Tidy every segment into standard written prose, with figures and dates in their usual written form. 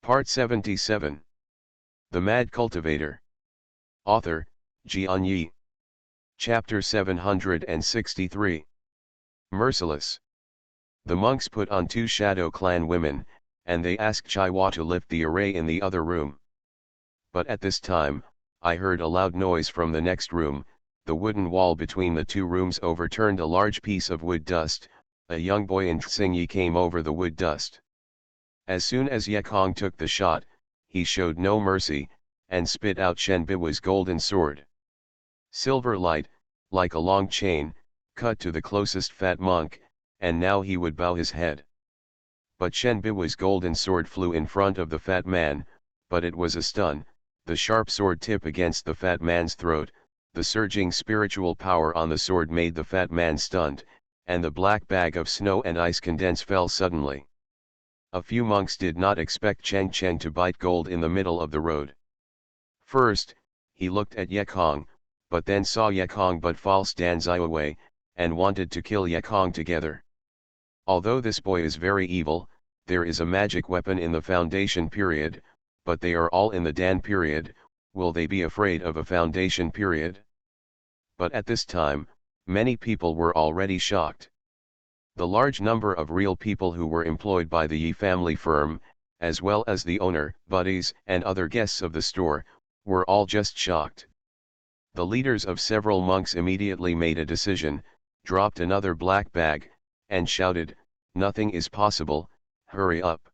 Part 77. The Mad Cultivator. Author, Xianxia. Chapter 763. Merciless. The monks put on 2 Shadow Clan women, and they asked Chaiwa to lift the array in the other room. But at this time, I heard a loud noise from the next room. The wooden wall between the 2 rooms overturned a large piece of wood dust. A young boy in Xianxia came over the wood dust. As soon as Yekong took the shot, he showed no mercy, and spit out Shenbiwa's golden sword. Silver light, like a long chain, cut to the closest fat monk, and now he would bow his head. But Shenbiwa's golden sword flew in front of the fat man, but it was a stun. The sharp sword tip against the fat man's throat, the surging spiritual power on the sword made the fat man stunned, and the black bag of snow and ice condense fell suddenly. A few monks did not expect Xianxia to bite gold in the middle of the road. First, he looked at Yekong, but then saw Yekong but false Danzai away, and wanted to kill Yekong together. Although this boy is very evil, there is a magic weapon in the foundation period, but they are all in the Dan period. Will they be afraid of a foundation period? But at this time, many people were already shocked. The large number of real people who were employed by the Yi family firm, as well as the owner, buddies, and other guests of the store, were all just shocked. The leaders of several monks immediately made a decision, dropped another black bag, and shouted, "Nothing is possible, hurry up."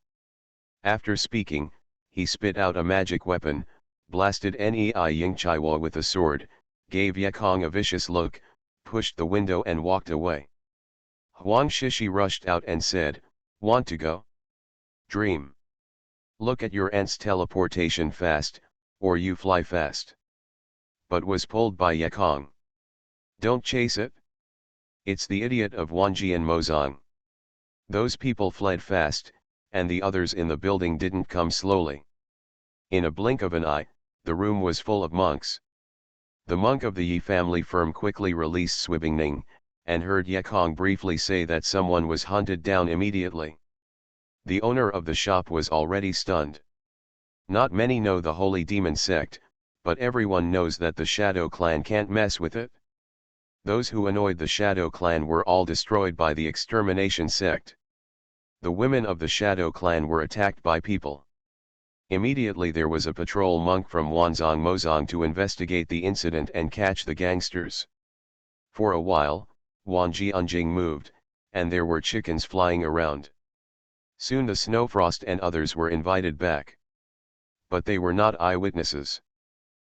After speaking, he spit out a magic weapon, blasted Nei Yingchaiwa with a sword, gave Yekong a vicious look, pushed the window and walked away. Huang Shishi rushed out and said, "Want to go? Dream. Look at your aunt's teleportation fast, or you fly fast." But was pulled by Yekong. "Don't chase it. It's the idiot of Wanji and Mozong." Those people fled fast, and the others in the building didn't come slowly. In a blink of an eye, the room was full of monks. The monk of the Yi family firm quickly released Swibingning, and heard Yekong briefly say that someone was hunted down immediately. The owner of the shop was already stunned. Not many know the holy demon sect, but everyone knows that the Shadow Clan can't mess with it. Those who annoyed the Shadow Clan were all destroyed by the extermination sect. The women of the Shadow Clan were attacked by people. Immediately there was a patrol monk from Wanzong Mozong to investigate the incident and catch the gangsters. For a while, Wanji Unjing moved, and there were chickens flying around. Soon the Snowfrost and others were invited back. But they were not eyewitnesses.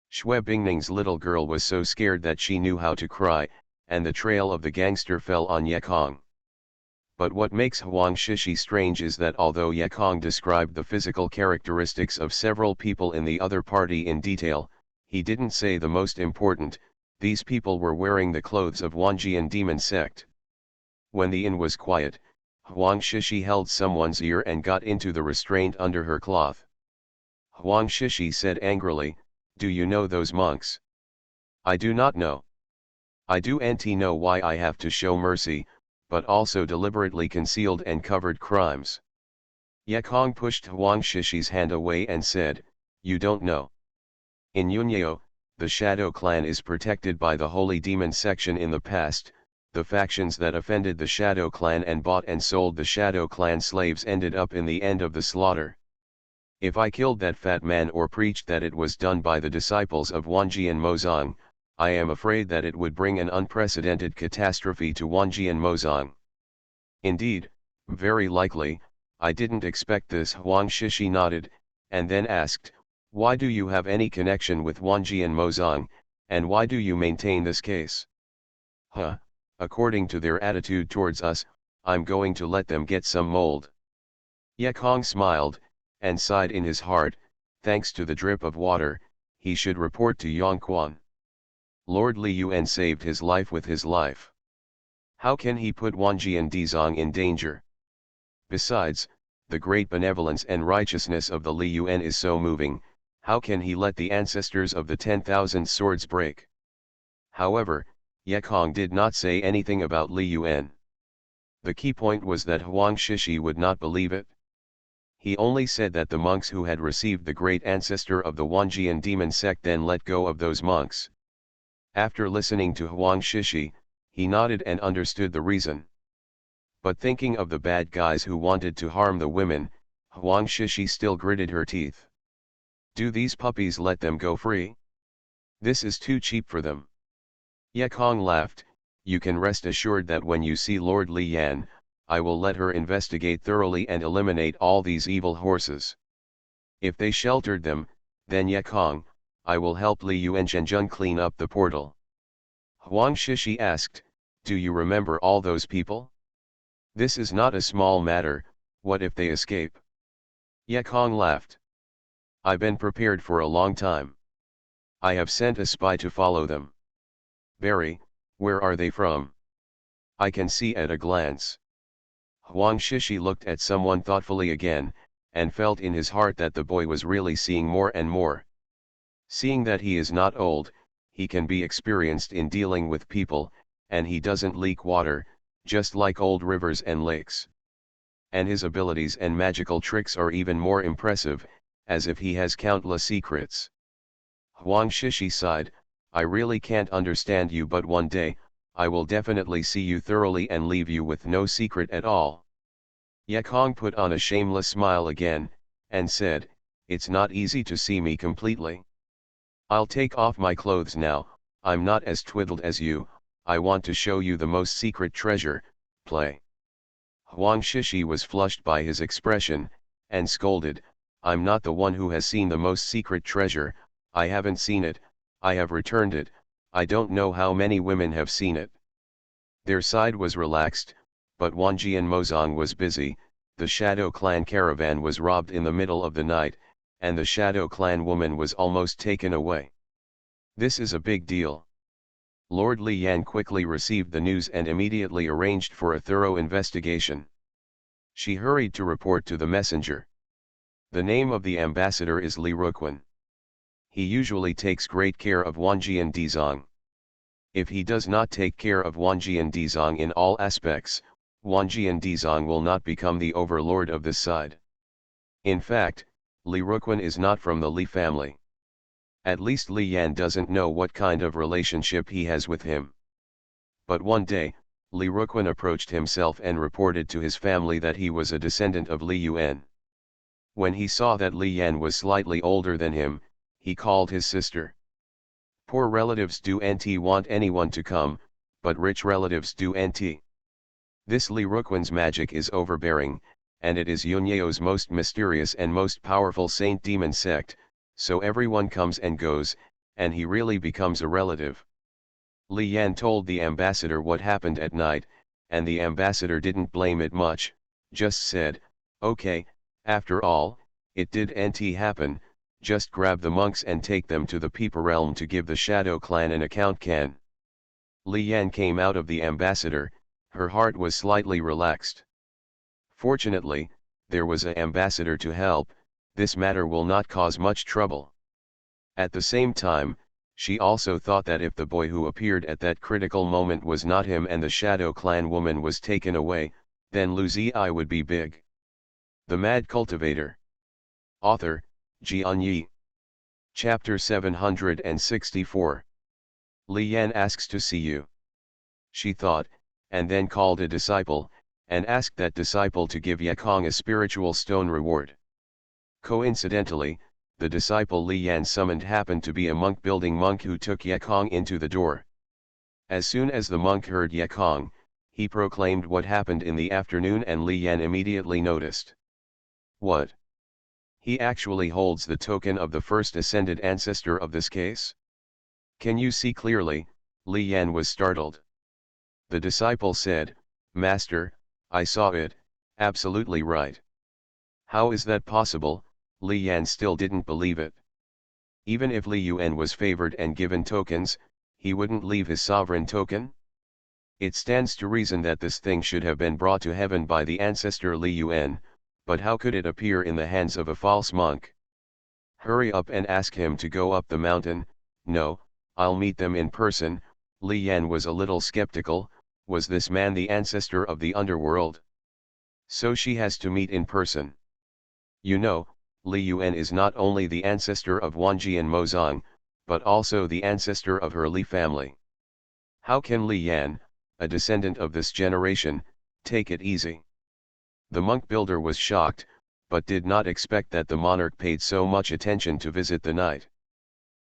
Shui Bingning's little girl was so scared that she knew how to cry, and the trail of the gangster fell on Yekong. But what makes Huang Shishi strange is that although Yekong described the physical characteristics of several people in the other party in detail, he didn't say the most important: these people were wearing the clothes of Wanjian demon sect. When the inn was quiet, Huang Shishi held someone's ear and got into the restraint under her cloth. Huang Shishi said angrily, "Do you know those monks?" "I do not know." "I do not know why I have to show mercy, but also deliberately concealed and covered crimes." Yekong pushed Huang Shishi's hand away and said, "You don't know. In Yunyao, the Shadow Clan is protected by the Holy Demon section. In the past, the factions that offended the Shadow Clan and bought and sold the Shadow Clan slaves ended up in the end of the slaughter. If I killed that fat man or preached that it was done by the disciples of Wanji and Mozong, I am afraid that it would bring an unprecedented catastrophe to Wanji and Mozong." "Indeed, very likely." "I didn't expect this." Huang Shishi nodded, and then asked, "Why do you have any connection with Wanji and Mozong, and why do you maintain this case?" According to their attitude towards us, I'm going to let them get some mold." Yekong smiled, and sighed in his heart. Thanks to the drip of water, he should report to Yongquan. Lord Li Yuan saved his life with his life. How can he put Wanji and Dizong in danger? Besides, the great benevolence and righteousness of the Li Yuan is so moving. How can he let the ancestors of the 10,000 swords break? However, Yekong did not say anything about Li Yuan. The key point was that Huang Shishi would not believe it. He only said that the monks who had received the great ancestor of the Wanjian demon sect then let go of those monks. After listening to Huang Shishi, he nodded and understood the reason. But thinking of the bad guys who wanted to harm the women, Huang Shishi still gritted her teeth. Do these puppies let them go free? This is too cheap for them. Ye Kong laughed. You can rest assured that when you see Lord Li Yan, I will let her investigate thoroughly and eliminate all these evil horses. If they sheltered them, then Ye Kong, I will help Li Yuan Zhenjun clean up the portal. Huang Shishi asked, do you remember all those people? This is not a small matter, what if they escape? Ye Kong laughed. I've been prepared for a long time. I have sent a spy to follow them. Barry, where are they from? I can see at a glance. Huang Shishi looked at someone thoughtfully again, and felt in his heart that the boy was really seeing more and more. Seeing that he is not old, he can be experienced in dealing with people, and he doesn't leak water, just like old rivers and lakes. And his abilities and magical tricks are even more impressive, as if he has countless secrets. Huang Shishi sighed, I really can't understand you, but one day, I will definitely see you thoroughly and leave you with no secret at all. Ye Kong put on a shameless smile again, and said, it's not easy to see me completely. I'll take off my clothes now, I'm not as twiddled as you, I want to show you the most secret treasure, play. Huang Shishi was flushed by his expression, and scolded, I'm not the one who has seen the most secret treasure, I haven't seen it, I have returned it, I don't know how many women have seen it. Their side was relaxed, but Wanjian Mozong was busy, the Shadow Clan caravan was robbed in the middle of the night, and the Shadow Clan woman was almost taken away. This is a big deal. Lord Li Yan quickly received the news and immediately arranged for a thorough investigation. She hurried to report to the messenger. The name of the ambassador is Li Ruquan. He usually takes great care of Wanjian Dizong. If he does not take care of Wanjian Dizong in all aspects, Wanjian Dizong will not become the overlord of this side. In fact, Li Ruquan is not from the Li family. At least Li Yan doesn't know what kind of relationship he has with him. But one day, Li Ruquan approached himself and reported to his family that he was a descendant of Li Yuan. When he saw that Li Yan was slightly older than him, he called his sister. Poor relatives don't want anyone to come, but rich relatives do. This Li Ruquan's magic is overbearing, and it is Yunyeo's most mysterious and most powerful saint demon sect, so everyone comes and goes, and he really becomes a relative. Li Yan told the ambassador what happened at night, and the ambassador didn't blame it much, just said, okay, after all, it did happen, just grab the monks and take them to the Peeper Realm to give the Shadow Clan an account can. Li Yan came out of the ambassador, her heart was slightly relaxed. Fortunately, there was an ambassador to help, this matter will not cause much trouble. At the same time, she also thought that if the boy who appeared at that critical moment was not him and the Shadow Clan woman was taken away, then Lu Zi would be big. The Mad Cultivator. Author, Xianxia. Chapter 764. Li Yan asks to see you. She thought, and then called a disciple, and asked that disciple to give Ye Kong a spiritual stone reward. Coincidentally, the disciple Li Yan summoned happened to be a monk-building monk who took Ye Kong into the door. As soon as the monk heard Ye Kong, he proclaimed what happened in the afternoon and Li Yan immediately noticed. What? He actually holds the token of the first ascended ancestor of this case? Can you see clearly? Li Yan was startled. The disciple said, Master, I saw it, absolutely right. How is that possible? Li Yan still didn't believe it. Even if Li Yuan was favored and given tokens, he wouldn't leave his sovereign token? It stands to reason that this thing should have been brought to heaven by the ancestor Li Yuan, but how could it appear in the hands of a false monk? Hurry up and ask him to go up the mountain. No, I'll meet them in person. Li Yan was a little skeptical, was this man the ancestor of the underworld? So she has to meet in person. You know, Li Yuan is not only the ancestor of Wanji and Mozong, but also the ancestor of her Li family. How can Li Yan, a descendant of this generation, take it easy? The monk builder was shocked, but did not expect that the monarch paid so much attention to visit the knight.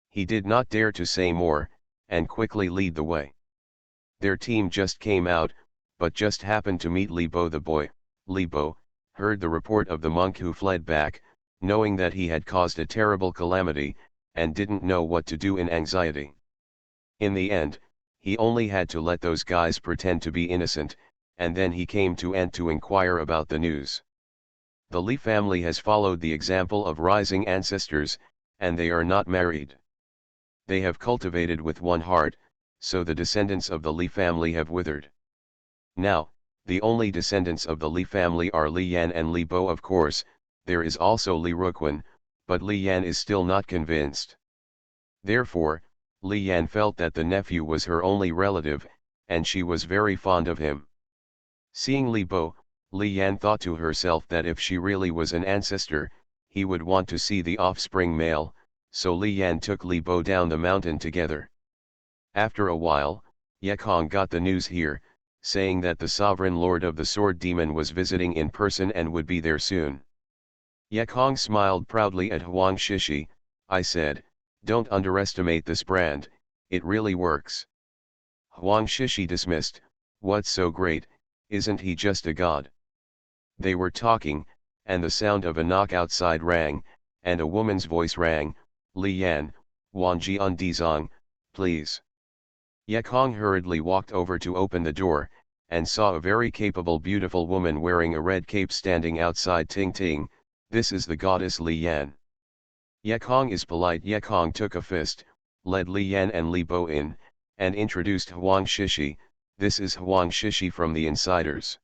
He did not dare to say more, and quickly lead the way. Their team just came out, but just happened to meet Li Bo. The boy, Li Bo, heard the report of the monk who fled back, knowing that he had caused a terrible calamity, and didn't know what to do in anxiety. In the end, he only had to let those guys pretend to be innocent, and then he came to Ant to inquire about the news. The Li family has followed the example of rising ancestors, and they are not married. They have cultivated with one heart, so the descendants of the Li family have withered. Now, the only descendants of the Li family are Li Yan and Li Bo. Of course, there is also Li Ruquan, but Li Yan is still not convinced. Therefore, Li Yan felt that the nephew was her only relative, and she was very fond of him. Seeing Li Bo, Li Yan thought to herself that if she really was an ancestor, he would want to see the offspring male, so Li Yan took Li Bo down the mountain together. After a while, Yekong got the news here, saying that the sovereign lord of the sword demon was visiting in person and would be there soon. Yekong smiled proudly at Huang Shishi. I said, don't underestimate this brand, it really works. Huang Shishi dismissed, what's so great, isn't he just a god? They were talking, and the sound of a knock outside rang, and a woman's voice rang, Li Yan, Wanji Dizong, please. Yekong hurriedly walked over to open the door, and saw a very capable beautiful woman wearing a red cape standing outside. Ting ting, this is the goddess Li Yan. Yekong is polite. Yekong took a fist, led Li Yan and Li Bo in, and introduced Huang Shishi. This is Huang Shishi from the Insiders.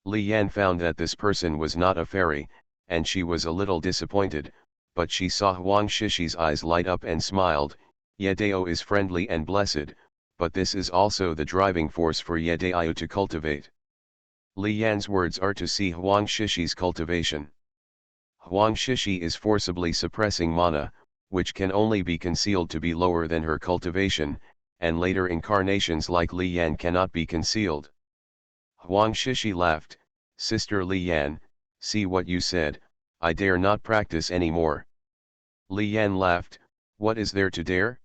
Li Yan found that this person was not a fairy, and she was a little disappointed, but she saw Huang Shishi's eyes light up and smiled. Yedao is friendly and blessed, but this is also the driving force for Yedao to cultivate. Li Yan's words are to see Huang Shishi's cultivation. Huang Shishi is forcibly suppressing mana, which can only be concealed to be lower than her cultivation, and later incarnations like Li Yan cannot be concealed. Huang Shishi laughed, Sister Li Yan, see what you said, I dare not practice anymore. Li Yan laughed, what is there to dare?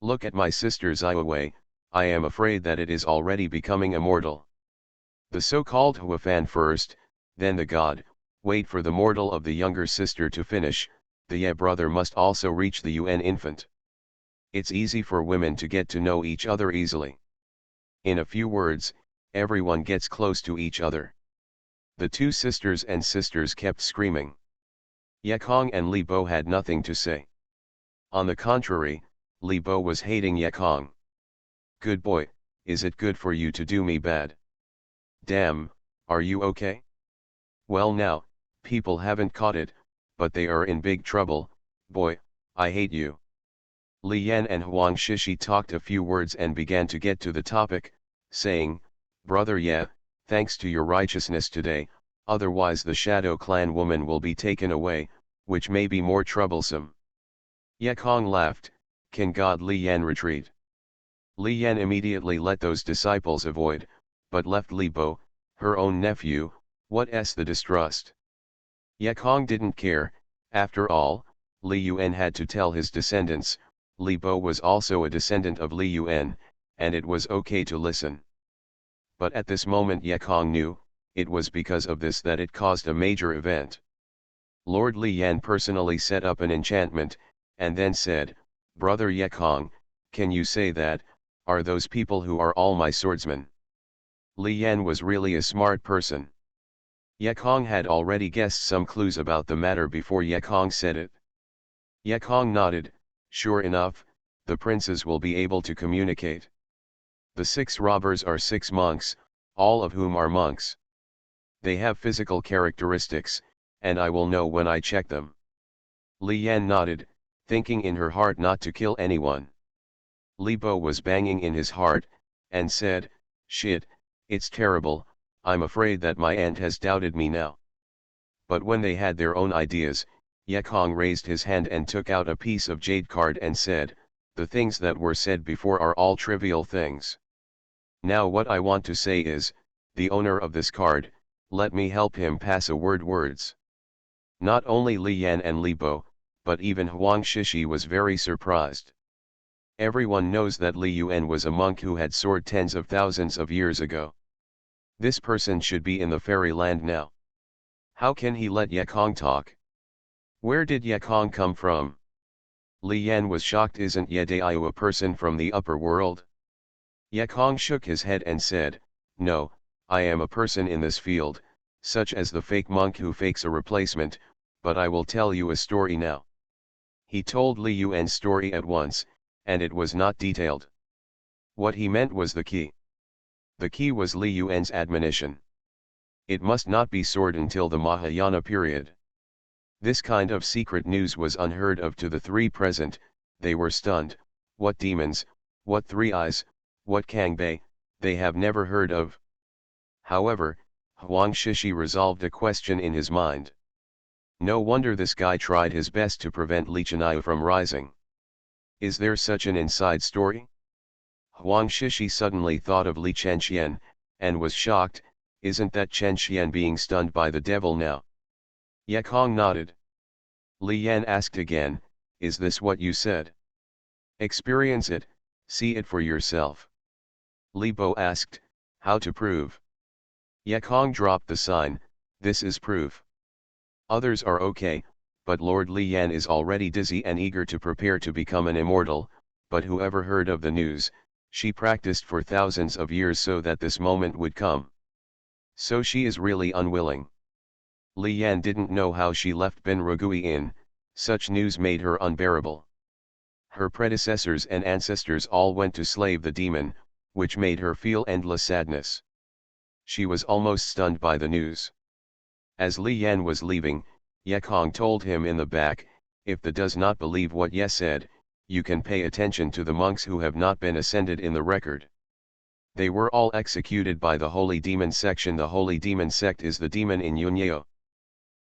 Look at my sister's Ioway, I am afraid that it is already becoming immortal. The so-called Huafan first, then the god, wait for the mortal of the younger sister to finish, the Ye brother must also reach the UN infant. It's easy for women to get to know each other easily. In a few words, everyone gets close to each other. The two sisters and sisters kept screaming. Yekong and Li Bo had nothing to say. On the contrary, Li Bo was hating Yekong. Good boy, is it good for you to do me bad? Damn, are you okay? Well now, people haven't caught it, but they are in big trouble, boy, I hate you. Li Yan and Huang Shishi talked a few words and began to get to the topic, saying, Brother Ye, thanks to your righteousness today, otherwise the Shadow Clan woman will be taken away, which may be more troublesome. Yekong laughed, can God Li Yan retreat? Li Yan immediately let those disciples avoid, but left Li Bo, her own nephew, what's the distrust? Yekong didn't care, after all, Li Yuan had to tell his descendants, Li Bo was also a descendant of Li Yuan, and it was okay to listen. But at this moment Yekong knew, it was because of this that it caused a major event. Lord Li Yan personally set up an enchantment, and then said, Brother Yekong, can you say that, are those people who are all my swordsmen? Li Yan was really a smart person. Yekong had already guessed some clues about the matter before Yekong said it. Yekong nodded, sure enough, the princes will be able to communicate. The 6 robbers are 6 monks, all of whom are monks. They have physical characteristics, and I will know when I check them. Li Yan nodded, thinking in her heart not to kill anyone. Li Bo was banging in his heart, and said, shit, it's terrible, I'm afraid that my aunt has doubted me now. But when they had their own ideas, Yekong raised his hand and took out a piece of jade card and said, "The things that were said before are all trivial things. Now what I want to say is, the owner of this card, let me help him pass a words." Not only Li Yan and Li Bo, but even Huang Shishi was very surprised. Everyone knows that Li Yuan was a monk who had soared tens of thousands of years ago. This person should be in the fairyland now. How can he let Yekong talk? Where did Yekong come from? Li Yan was shocked. Isn't Yedaiu a person from the upper world? Yekong shook his head and said, "No, I am a person in this field, such as the fake monk who fakes a replacement, but I will tell you a story now." He told Li Yuan's story at once, and it was not detailed. What he meant was the key. The key was Li Yuan's admonition. It must not be soared until the Mahayana period. This kind of secret news was unheard of to the three present. They were stunned. What demons, what three eyes, what Kangbei, they have never heard of. However, Huang Shishi resolved a question in his mind. No wonder this guy tried his best to prevent Li Chenai from rising. Is there such an inside story? Huang Shishi suddenly thought of Li Chenxian, and was shocked. Isn't that Chenxian being stunned by the devil now? Yekong nodded. Li Yan asked again, "Is this what you said? Experience it, see it for yourself." Li Bo asked, "How to prove?" Yekong dropped the sign, "This is proof. Others are okay, but Lord Li Yan is already dizzy and eager to prepare to become an immortal, but whoever heard of the news, she practiced for thousands of years so that this moment would come. So she is really unwilling." Li Yan didn't know how she left Ben Ragui in, such news made her unbearable. Her predecessors and ancestors all went to slave the demon, which made her feel endless sadness. She was almost stunned by the news. As Li Yan was leaving, Yekong told him in the back, "If the does not believe what Ye said, you can pay attention to the monks who have not been ascended in the record. They were all executed by the Holy Demon section. The Holy Demon sect is the demon in Yunyeo.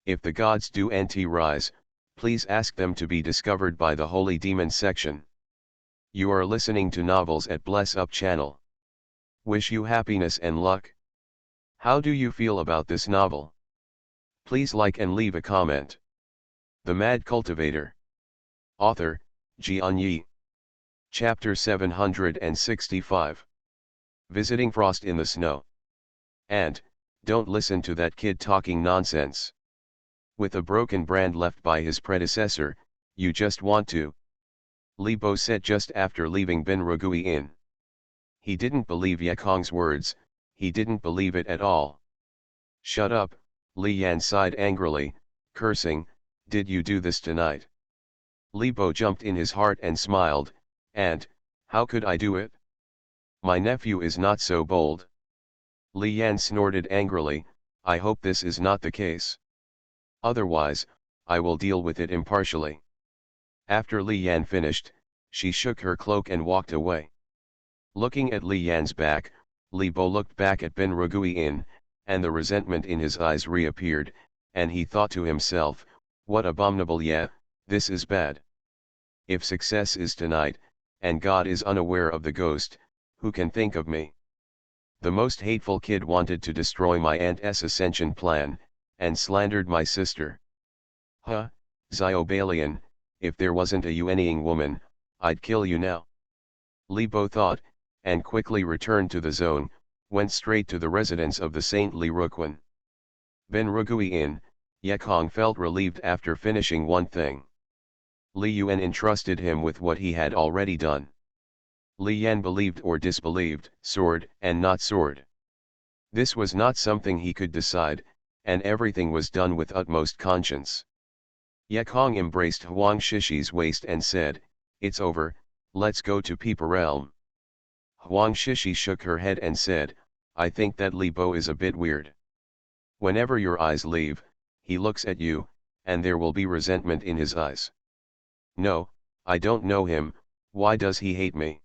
If the gods do anti-rise, please ask them to be discovered by the Holy Demon section." You are listening to Novels at Bless Up channel. Wish you happiness and luck. How do you feel about this novel? Please like and leave a comment. The Mad Cultivator. Author, Xianxia. Chapter 765. Visiting Frost in the Snow. And, don't listen to that kid talking nonsense. With a broken brand left by his predecessor, you just want to. Li Bo said just after leaving Ben Ragui Inn. He didn't believe Yekong's words, he didn't believe it at all. "Shut up," Li Yan sighed angrily, cursing, "Did you do this tonight?" Li Bo jumped in his heart and smiled, "And, how could I do it? My nephew is not so bold." Li Yan snorted angrily, "I hope this is not the case. Otherwise, I will deal with it impartially." After Li Yan finished, she shook her cloak and walked away. Looking at Li Yan's back, Li Bo looked back at Ben Ragui Inn, and the resentment in his eyes reappeared, and he thought to himself, "What abominable this is bad. If success is tonight, and God is unaware of the ghost, who can think of me? The most hateful kid wanted to destroy my aunt's ascension plan, and slandered my sister. Huh, Xiaobalian, if there wasn't a Yuanying woman, I'd kill you now." Li Bo thought, and quickly returned to the zone, went straight to the residence of the saintly Ruquan. Ben Ragui Inn, Yekong felt relieved after finishing one thing. Li Yuan entrusted him with what he had already done. Li Yan believed or disbelieved, sword and not sword. This was not something he could decide, and everything was done with utmost conscience. Yekong embraced Huang Shishi's waist and said, "It's over, let's go to Peeper Realm." Huang Shishi shook her head and said, "I think that Li Bo is a bit weird. Whenever your eyes leave, he looks at you, and there will be resentment in his eyes." "No, I don't know him, why does he hate me?"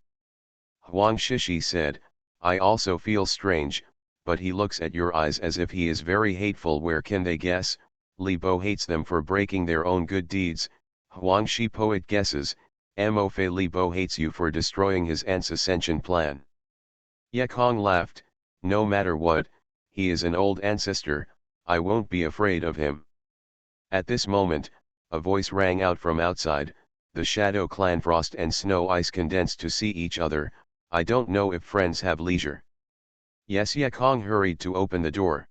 Huang Shishi said, "I also feel strange, but he looks at your eyes as if he is very hateful. Where can they guess, Li Bo hates them for breaking their own good deeds. Huang Shi poet guesses, Mo Fei Li Bo hates you for destroying his aunt's ascension plan. Ye Kong laughed, no matter what, he is an old ancestor, I won't be afraid of him. At this moment, a voice rang out from outside, the Shadow Clan Frost and Snow Ice condensed to see each other, I don't know if friends have leisure. Yes, Ye Kong hurried to open the door.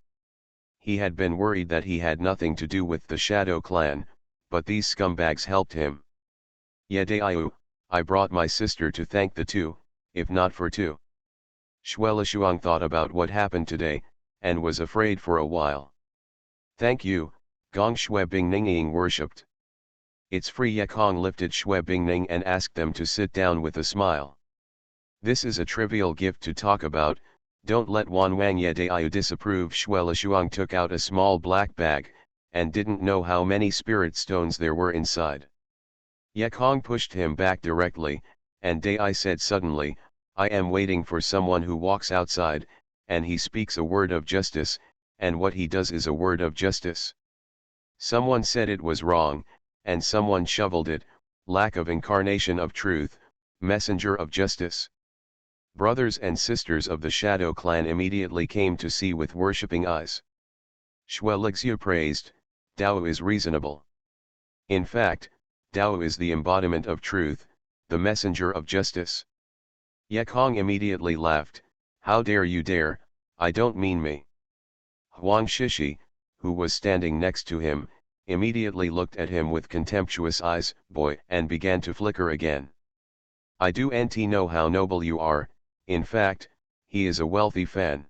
He had been worried that he had nothing to do with the Shadow Clan, but these scumbags helped him. Ye Daiyu, I brought my sister to thank the two, if not for two. Shuelishuang thought about what happened today, and was afraid for a while. Thank you, Gong Shui Bingning worshipped. It's free. Ye Kong lifted Shui Bingning and asked them to sit down with a smile. This is a trivial gift to talk about, don't let Wan Wang Ye Daiyu disapprove. Shuelishuang took out a small black bag, and didn't know how many spirit stones there were inside. Ye Kong pushed him back directly, and Dai said suddenly, I am waiting for someone who walks outside, and he speaks a word of justice, and what he does is a word of justice. Someone said it was wrong, and someone shoveled it, lack of incarnation of truth, messenger of justice. Brothers and sisters of the Shadow Clan immediately came to see with worshipping eyes. Shuelixia praised, Dao is reasonable. In fact, Dao is the embodiment of truth, the messenger of justice. Ye Kong immediately laughed, how dare you dare, I don't mean me. Huang Shishi, who was standing next to him, immediately looked at him with contemptuous eyes, boy, and began to flicker again. I do nt know how noble you are, in fact, he is a wealthy fan.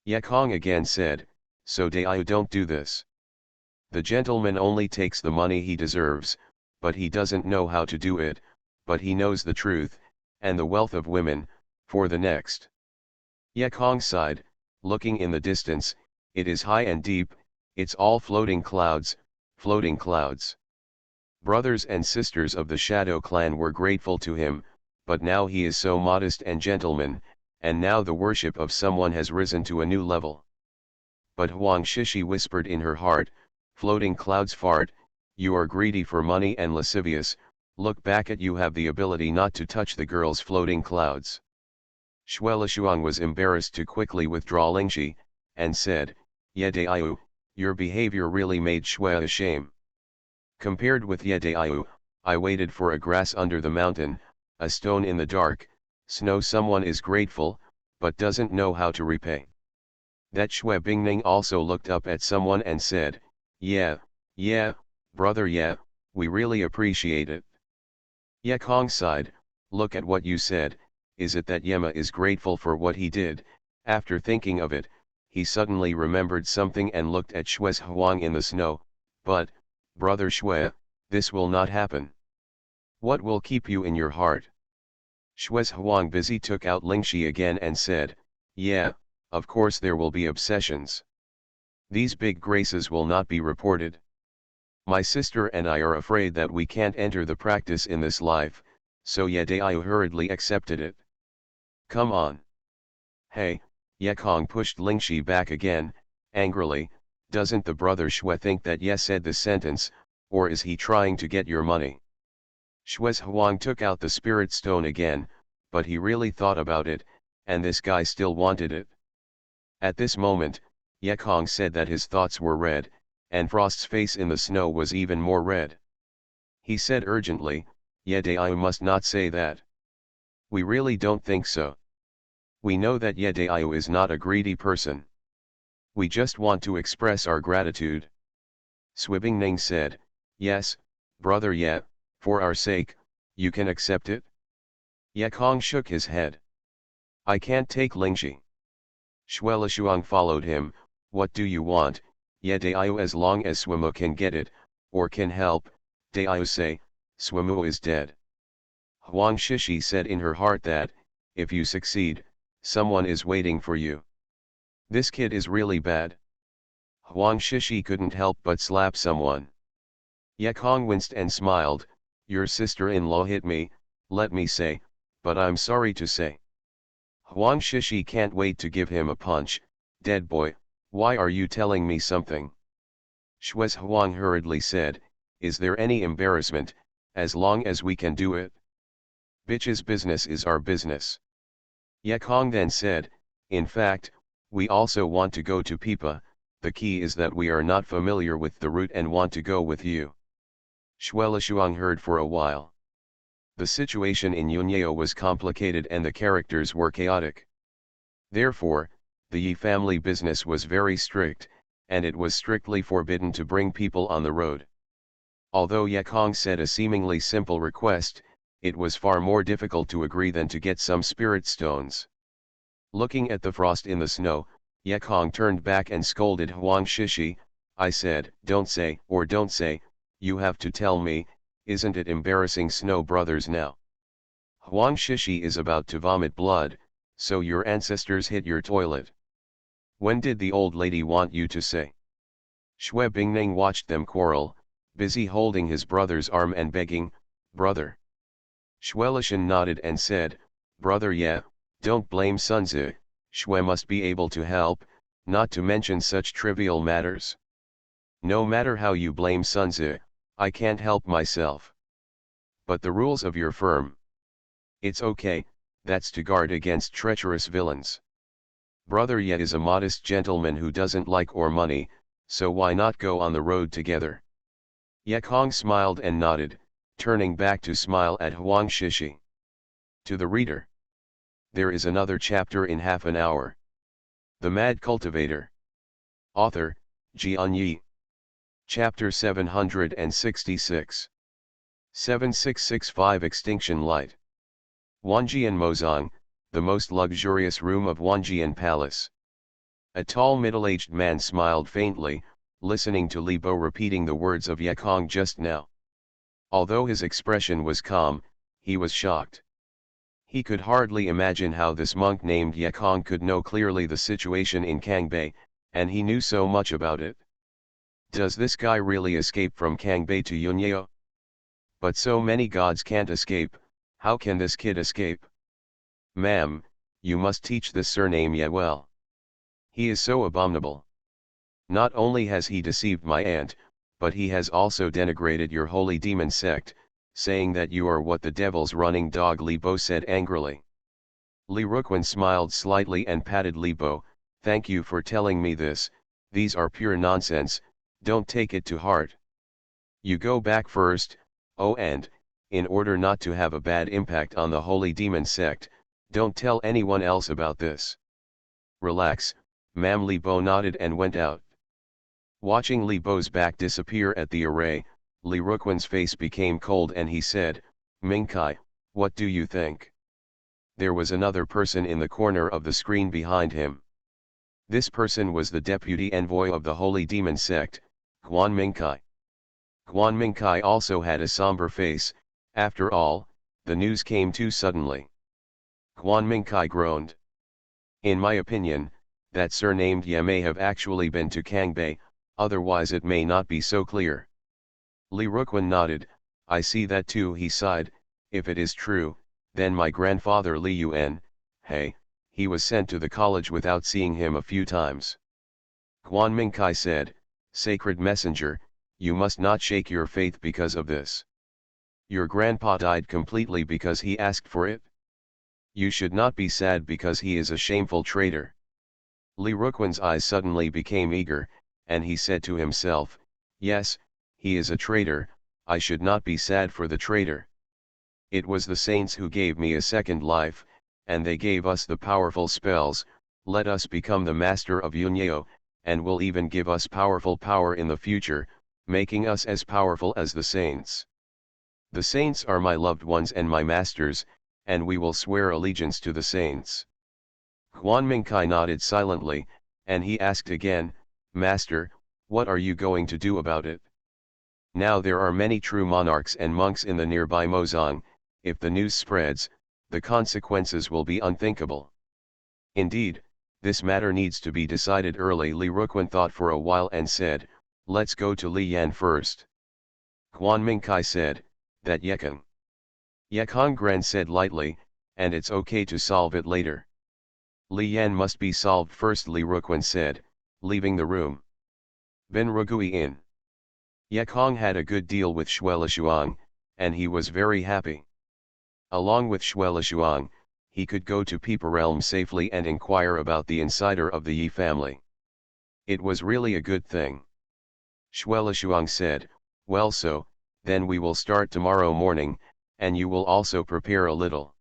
Ye Kong again said, so Daiyu don't do this. The gentleman only takes the money he deserves, but he doesn't know how to do it, but he knows the truth, and the wealth of women, for the next. Ye Kong sighed, looking in the distance, it is high and deep, it's all floating clouds, floating clouds. Brothers and sisters of the Shadow Clan were grateful to him, but now he is so modest and gentleman, and now the worship of someone has risen to a new level. But Huang Shishi whispered in her heart, floating clouds fart, you are greedy for money and lascivious, look back at you have the ability not to touch the girl's floating clouds. Shuelishuang was embarrassed to quickly withdraw Lingxi, and said, Ye Daiyu, your behavior really made Shui ashamed. Compared with Ye Daiyu, I waited for a grass under the mountain, a stone in the dark, snow. Someone is grateful, but doesn't know how to repay. That Shui Bingning also looked up at someone and said, yeah, brother, yeah, we really appreciate it. Ye Kong sighed, look at what you said, is it that Yema is grateful for what he did? After thinking of it, he suddenly remembered something and looked at Shui's Huang in the snow, but, brother Shui, this will not happen. What will keep you in your heart? Shui's Huang busy took out Lingxi again and said, yeah, of course there will be obsessions. These big graces will not be reported. My sister and I are afraid that we can't enter the practice in this life, so Ye Daiyu hurriedly accepted it. Come on. Hey, Ye Kong pushed Lingxi back again, angrily, doesn't the brother Shui think that Ye said the sentence, or is he trying to get your money? Shui's Huang took out the spirit stone again, but he really thought about it, and this guy still wanted it. At this moment, Ye Kong said that his thoughts were red, and Frost's face in the snow was even more red. He said urgently, Ye Daiyu must not say that. We really don't think so. We know that Ye Daiyu is not a greedy person. We just want to express our gratitude. Swibingning said, yes, brother Ye, for our sake, you can accept it? Ye Kong shook his head. I can't take Lingxi. Shuelishuang followed him, what do you want, Ye Daiyu? As long as Swimu can get it, or can help, Daiyu say, Swimu is dead. Huang Shishi said in her heart that, if you succeed, someone is waiting for you. This kid is really bad. Huang Shishi couldn't help but slap someone. Ye Kong winced and smiled, your sister-in-law hit me, let me say, but I'm sorry to say. Huang Shishi can't wait to give him a punch, dead boy, why are you telling me something? Shui's Huang hurriedly said, is there any embarrassment, as long as we can do it? Bitch's business is our business. Ye Kong then said, in fact, we also want to go to Pipa, the key is that we are not familiar with the route and want to go with you. Shuelishuang heard for a while. The situation in Yunyo was complicated and the characters were chaotic. Therefore, the Yi family business was very strict, and it was strictly forbidden to bring people on the road. Although Ye Kong said a seemingly simple request, it was far more difficult to agree than to get some spirit stones. Looking at the frost in the snow, Ye Kong turned back and scolded Huang Shishi. I said, don't say, you have to tell me, isn't it embarrassing, Snow Brothers? Now Huang Shishi is about to vomit blood, so your ancestors hit your toilet. When did the old lady want you to say? Shui Bingning watched them quarrel, busy holding his brother's arm and begging, brother. Shuelishan nodded and said, brother, yeah, don't blame Sunzi, Shui must be able to help, not to mention such trivial matters. No matter how you blame Sunzi, I can't help myself. But the rules of your firm. It's okay, that's to guard against treacherous villains. Brother Ye is a modest gentleman who doesn't like or money, so why not go on the road together? Ye Kong smiled and nodded, turning back to smile at Huang Shishi. To the reader. There is another chapter in half an hour. The Mad Cultivator. Author, Xianxia. Chapter 766. 7665 Extinction Light. Wanjian Mozong, the most luxurious room of Wanjian Palace. A tall middle-aged man smiled faintly, listening to Li Bo repeating the words of Ye Kong just now. Although his expression was calm, he was shocked. He could hardly imagine how this monk named Ye Kong could know clearly the situation in Kangbei, and he knew so much about it. Does this guy really escape from Kangbei to Yunyo? But so many gods can't escape, how can this kid escape? Ma'am, you must teach this surname Ye well. He is so abominable. Not only has he deceived my aunt, but he has also denigrated your holy demon sect, saying that you are what the devil's running dog, Li Bo said angrily. Li Ruquan smiled slightly and patted Li Bo, thank you for telling me this, these are pure nonsense, don't take it to heart. You go back first, oh, and, in order not to have a bad impact on the holy demon sect, don't tell anyone else about this. Relax, ma'am. Li Bo nodded and went out. Watching Li Bo's back disappear at the array, Li Ruquan's face became cold and he said, Mingkai, what do you think? There was another person in the corner of the screen behind him. This person was the deputy envoy of the holy demon sect, Guan Mingkai. Guan Mingkai also had a somber face. After all, the news came too suddenly. Guan Mingkai groaned. In my opinion, that surnamed Ye may have actually been to Kangbei, otherwise it may not be so clear. Li Ruquan nodded, I see that too. He sighed, if it is true, then my grandfather Li Yuan, hey, he was sent to the college without seeing him a few times. Guan Mingkai said, Sacred Messenger, you must not shake your faith because of this. Your grandpa died completely because he asked for it. You should not be sad because he is a shameful traitor. Li Ruquan's eyes suddenly became eager, and he said to himself, yes, he is a traitor, I should not be sad for the traitor. It was the saints who gave me a second life, and they gave us the powerful spells, let us become the master of Yunyo, and will even give us powerful power in the future, making us as powerful as the saints. The saints are my loved ones and my masters, and we will swear allegiance to the saints. Guan Mingkai nodded silently, and he asked again, Master, what are you going to do about it? Now there are many true monarchs and monks in the nearby Mozong, if the news spreads, the consequences will be unthinkable. Indeed, this matter needs to be decided early. Li Ruquan thought for a while and said, let's go to Li Yan first. Guan Mingkai said, that Yekong. Ye Kong Gran said lightly, and it's okay to solve it later. Li Yan must be solved first, Li Ruquan said, leaving the room. Ben Rugui in. Ye Kong had a good deal with Shuelishuang, and he was very happy. Along with Shuelishuang, he could go to Peeper Realm safely and inquire about the insider of the Yi family. It was really a good thing. Shuelishuang said, "Well, so, then we will start tomorrow morning, and you will also prepare a little."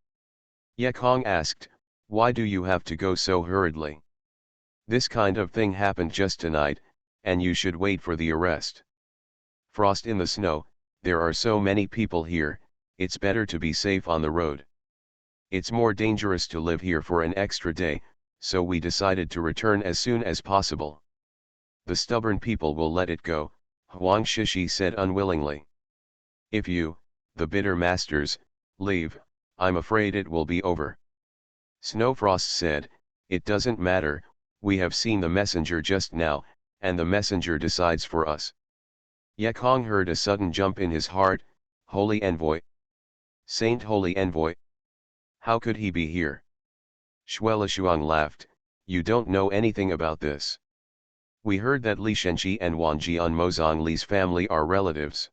Ye Kong asked, "Why do you have to go so hurriedly? This kind of thing happened just tonight, and you should wait for the arrest. Frost in the snow, there are so many people here, it's better to be safe on the road. It's more dangerous to live here for an extra day, so we decided to return as soon as possible." "The stubborn people will let it go," Huang Shishi said unwillingly. "If you, the bitter masters, leave, I'm afraid it will be over." Snowfrost said, "It doesn't matter, we have seen the messenger just now, and the messenger decides for us." Ye Kong heard a sudden jump in his heart. Holy Envoy? Saint Holy Envoy? How could he be here? Shuelishuang laughed, "You don't know anything about this. We heard that Li Xianxia and Wang Jian Mozong Li's family are relatives.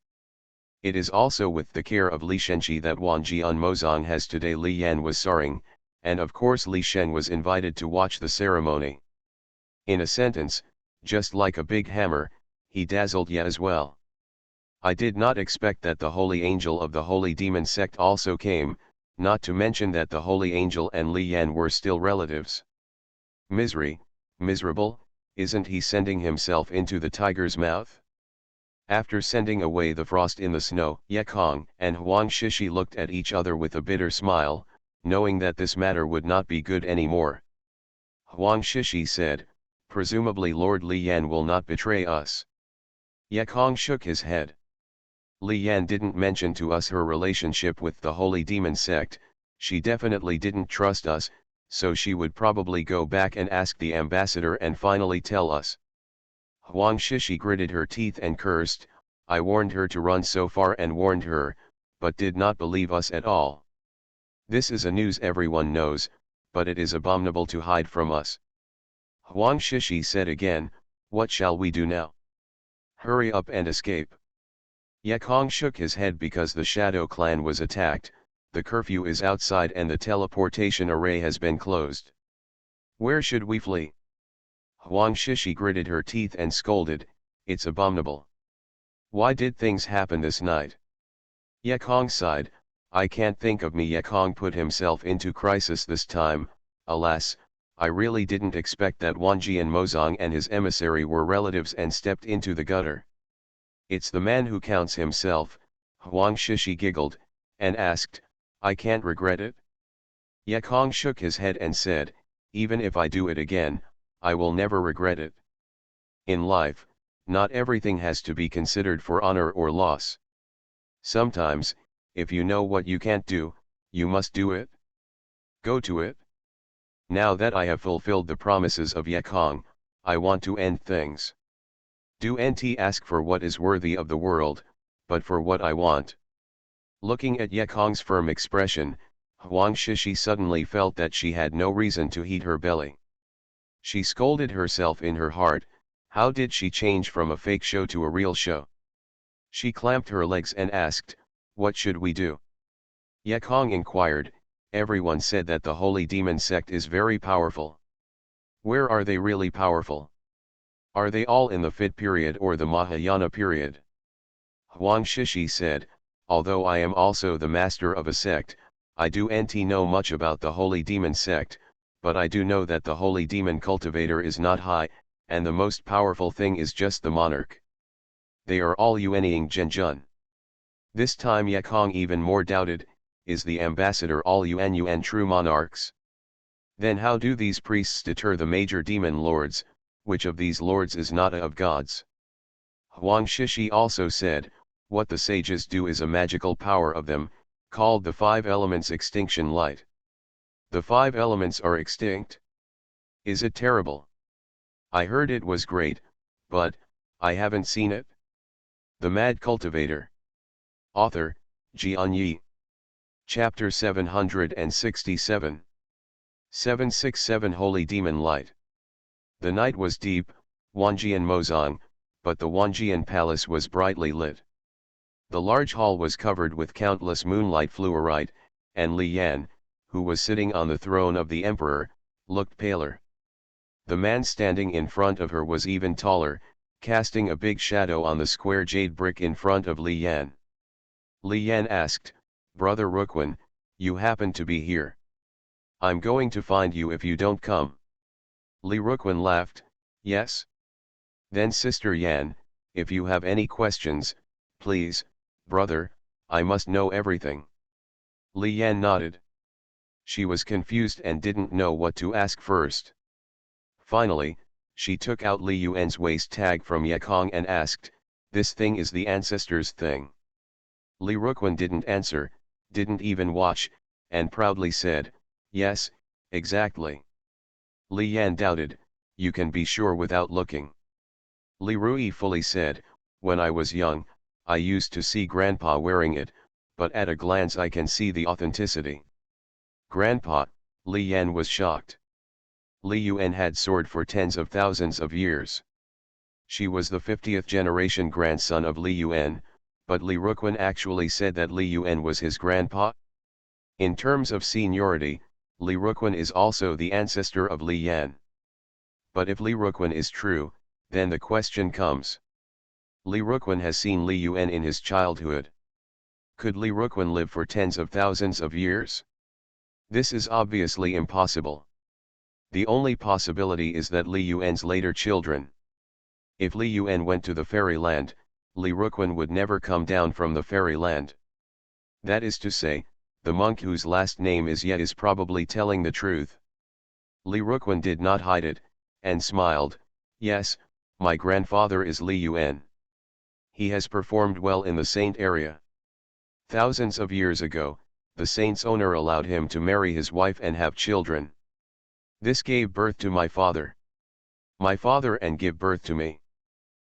It is also with the care of Li Xianxia that Wang Jian Mozong has today." Li Yan was sorry, and of course Li Shen was invited to watch the ceremony. In a sentence, just like a big hammer, he dazzled Ye as well. "I did not expect that the holy angel of the holy demon sect also came, not to mention that the holy angel and Li Yan were still relatives. Miserable, isn't he sending himself into the tiger's mouth?" After sending away the frost in the snow, Ye Kong and Huang Shishi looked at each other with a bitter smile, knowing that this matter would not be good anymore. Huang Shishi said, "Presumably Lord Li Yan will not betray us." Ye Kong shook his head. "Li Yan didn't mention to us her relationship with the holy demon sect, she definitely didn't trust us, so she would probably go back and ask the ambassador and finally tell us." Huang Shishi gritted her teeth and cursed, "I warned her to run so far and warned her, but did not believe us at all. This is a news everyone knows, but it is abominable to hide from us." Huang Shishi said again, "What shall we do now? Hurry up and escape." Ye Kong shook his head because the Shadow Clan was attacked, the curfew is outside and the teleportation array has been closed. "Where should we flee?" Huang Shishi gritted her teeth and scolded, "It's abominable. Why did things happen this night?" Ye Kong sighed, "I can't think of me." Ye Kong put himself into crisis this time. "Alas, I really didn't expect that Wang Jian Mozong and his emissary were relatives and stepped into the gutter." "It's the man who counts himself," Huang Shishi giggled, and asked, "I can't regret it?" Ye Kong shook his head and said, "Even if I do it again, I will never regret it. In life, not everything has to be considered for honor or loss. Sometimes, if you know what you can't do, you must do it. Go to it. Now that I have fulfilled the promises of Ye Kong, I want to end things. Do not ask for what is worthy of the world, but for what I want." Looking at Ye Kong's firm expression, Huang Shishi suddenly felt that she had no reason to heat her belly. She scolded herself in her heart, how did she change from a fake show to a real show? She clamped her legs and asked, "What should we do?" Ye Kong inquired, "Everyone said that the holy demon sect is very powerful. Where are they really powerful? Are they all in the Fit period or the Mahayana period?" Huang Shishi said, "Although I am also the master of a sect, I do not know much about the holy demon sect, but I do know that the holy demon cultivator is not high, and the most powerful thing is just the monarch. They are all Yuanying Zhenjun." This time Ye Kong even more doubted, is the ambassador all Yuan true monarchs? Then how do these priests deter the major demon lords, which of these lords is not of gods? Huang Shishi also said, "What the sages do is a magical power of them, called the five elements extinction light. The five elements are extinct? Is it terrible? I heard it was great, but, I haven't seen it." The Mad Cultivator. Author, Xianxia. Chapter 767. 767 Holy Demon Light. The night was deep, Wang Jian Mozong, but the Wanjian palace was brightly lit. The large hall was covered with countless moonlight fluorite, and Li Yan, who was sitting on the throne of the emperor, looked paler. The man standing in front of her was even taller, casting a big shadow on the square jade brick in front of Li Yan. Li Yan asked, "Brother Ruquan, you happen to be here. I'm going to find you if you don't come." Li Ruquan laughed, "Yes? Then Sister Yan, if you have any questions, please, brother, I must know everything." Li Yan nodded. She was confused and didn't know what to ask first. Finally, she took out Li Yuan's waist tag from Yekong and asked, "This thing is the ancestors' thing?" Li Ruquan didn't answer, didn't even watch, and proudly said, "Yes, exactly." Li Yan doubted, "You can be sure without looking." Li Rui fully said, "When I was young, I used to see Grandpa wearing it, but at a glance I can see the authenticity." "Grandpa," Li Yan was shocked. Li Yuan had soared for tens of thousands of years. She was the 50th generation grandson of Li Yuan, but Li Ruquan actually said that Li Yuan was his grandpa? In terms of seniority, Li Ruquan is also the ancestor of Li Yan. But if Li Ruquan is true, then the question comes. Li Ruquan has seen Li Yuan in his childhood. Could Li Ruquan live for tens of thousands of years? This is obviously impossible. The only possibility is that Li Yuan's later children. If Li Yuan went to the fairyland, Li Ruquan would never come down from the fairyland. That is to say, the monk whose last name is Ye is probably telling the truth. Li Ruquan did not hide it, and smiled, "Yes, my grandfather is Li Yuan. He has performed well in the saint area. Thousands of years ago, the saint's owner allowed him to marry his wife and have children. This gave birth to my father. My father and give birth to me.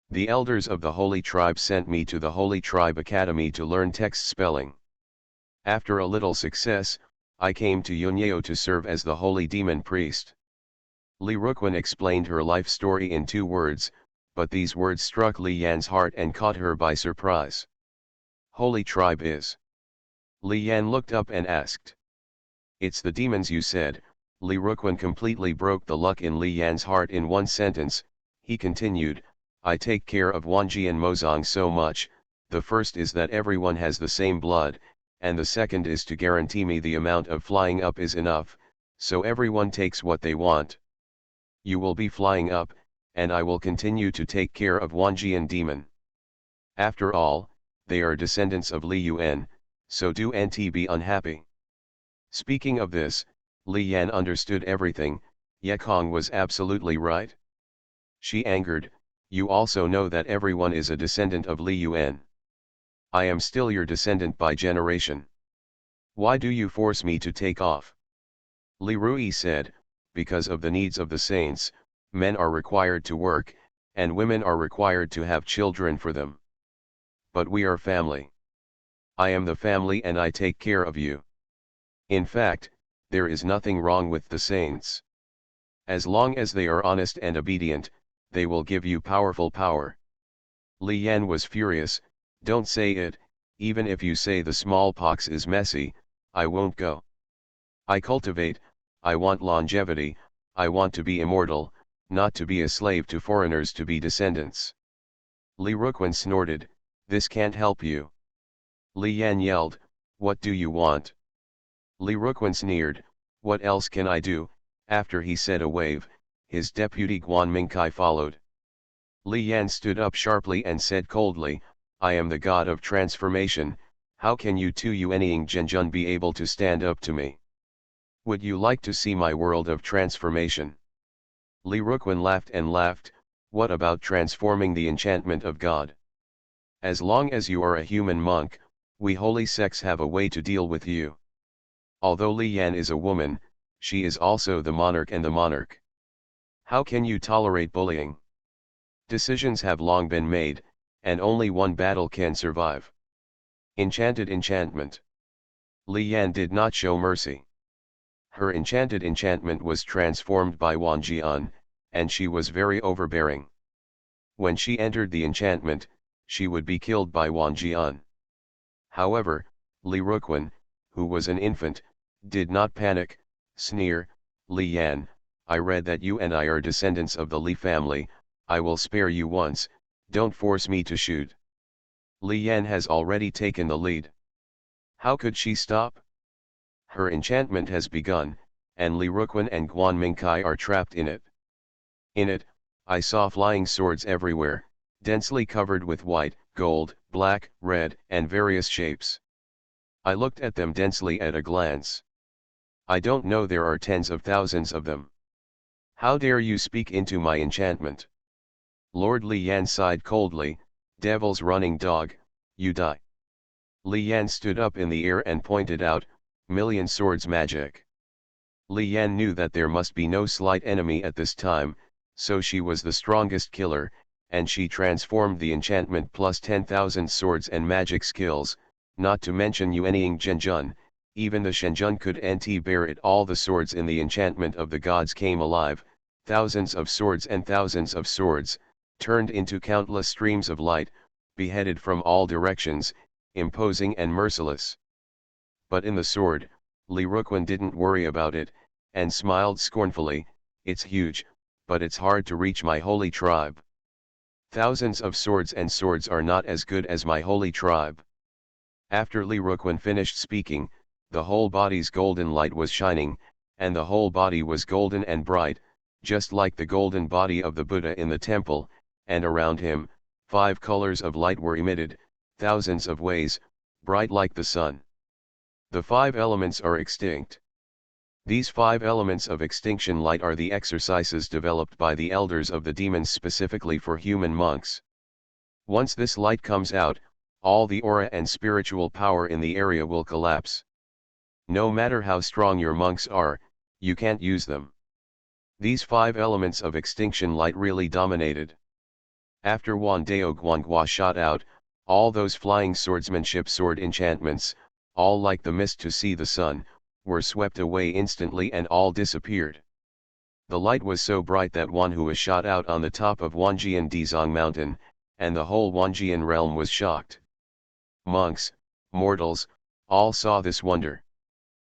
The elders of the Holy Tribe sent me to the Holy Tribe Academy to learn text spelling. After a little success, I came to Yunyeo to serve as the Holy Demon Priest." Li Ruquan explained her life story in 2 words, but these words struck Li Yan's heart and caught her by surprise. "Holy Tribe is?" Li Yan looked up and asked. "It's the demons you said." Li Ruquan completely broke the luck in Li Yan's heart in 1 sentence. He continued, "I take care of Wanji and Mozong so much. The first is that everyone has the same blood, and the second is to guarantee me the amount of flying up is enough, so everyone takes what they want. You will be flying up, and I will continue to take care of Wanjian demon. After all, they are descendants of Li Yuan, so do nt be unhappy." Speaking of this, Li Yan understood everything. Yekong was absolutely right. She angered, "You also know that everyone is a descendant of Li Yuan. I am still your descendant by generation. Why do you force me to take off?" Li Rui said, "Because of the needs of the saints, men are required to work, and women are required to have children for them. But we are family. I am the family and I take care of you. In fact, there is nothing wrong with the saints. As long as they are honest and obedient, they will give you powerful power." Li Yan was furious, "Don't say it, even if you say the smallpox is messy, I won't go. I cultivate, I want longevity, I want to be immortal, not to be a slave to foreigners to be descendants." Li Ruquan snorted, "This can't help you." Li Yan yelled, "What do you want?" Li Ruquan sneered, "What else can I do?" After he said a wave, his deputy Guan Mingkai followed. Li Yan stood up sharply and said coldly, "I am the god of transformation, how can you two Yuanying Zhenjun be able to stand up to me? Would you like to see my world of transformation?" Li Ruquan laughed and laughed, "What about transforming the enchantment of God? As long as you are a human monk, we holy sects have a way to deal with you. Although Li Yan is a woman, she is also the monarch and the monarch. How can you tolerate bullying? Decisions have long been made, and only one battle can survive. Enchanted enchantment." Li Yan did not show mercy. Her enchanted enchantment was transformed by Wanjian, and she was very overbearing. When she entered the enchantment, she would be killed by Wang Jian. However, Li Ruquan, who was an infant, did not panic, sneer, "Li Yan, I read that you and I are descendants of the Li family, I will spare you once, don't force me to shoot." Li Yan has already taken the lead. How could she stop? Her enchantment has begun, and Li Ruquan and Guan Mingkai are trapped in it. In it, I saw flying swords everywhere, densely covered with white, gold, black, red, and various shapes. I looked at them densely at a glance. I don't know, there are tens of thousands of them. How dare you speak into my enchantment? Lord Li Yan sighed coldly, "Devil's running dog, you die." Li Yan stood up in the air and pointed out, "Million swords magic." Li Yan knew that there must be no slight enemy at this time, so she was the strongest killer, and she transformed the enchantment plus 10,000 swords and magic skills, not to mention Yuanying Zhenjun, even the Shenjun could nt bear it. All the swords in the enchantment of the gods came alive, thousands of swords and thousands of swords, turned into countless streams of light, beheaded from all directions, imposing and merciless. But in the sword, Li Ruquan didn't worry about it, and smiled scornfully, "It's huge, but it's hard to reach my holy tribe. Thousands of swords and swords are not as good as my holy tribe." After Li Ruquan finished speaking, the whole body's golden light was shining, and the whole body was golden and bright, just like the golden body of the Buddha in the temple, and around him, 5 colors of light were emitted, thousands of ways, bright like the sun. The 5 elements are extinct. These 5 elements of extinction light are the exercises developed by the elders of the demons specifically for human monks. Once this light comes out, all the aura and spiritual power in the area will collapse. No matter how strong your monks are, you can't use them. These 5 elements of extinction light really dominated. After Wan Dao Guangua shot out, all those flying swordsmanship sword enchantments, all like the mist to see the sun, were swept away instantly and all disappeared. The light was so bright that Wan Hua shot out on the top of Wanjian Dizong mountain, and the whole Wanjian realm was shocked. Monks, mortals, all saw this wonder.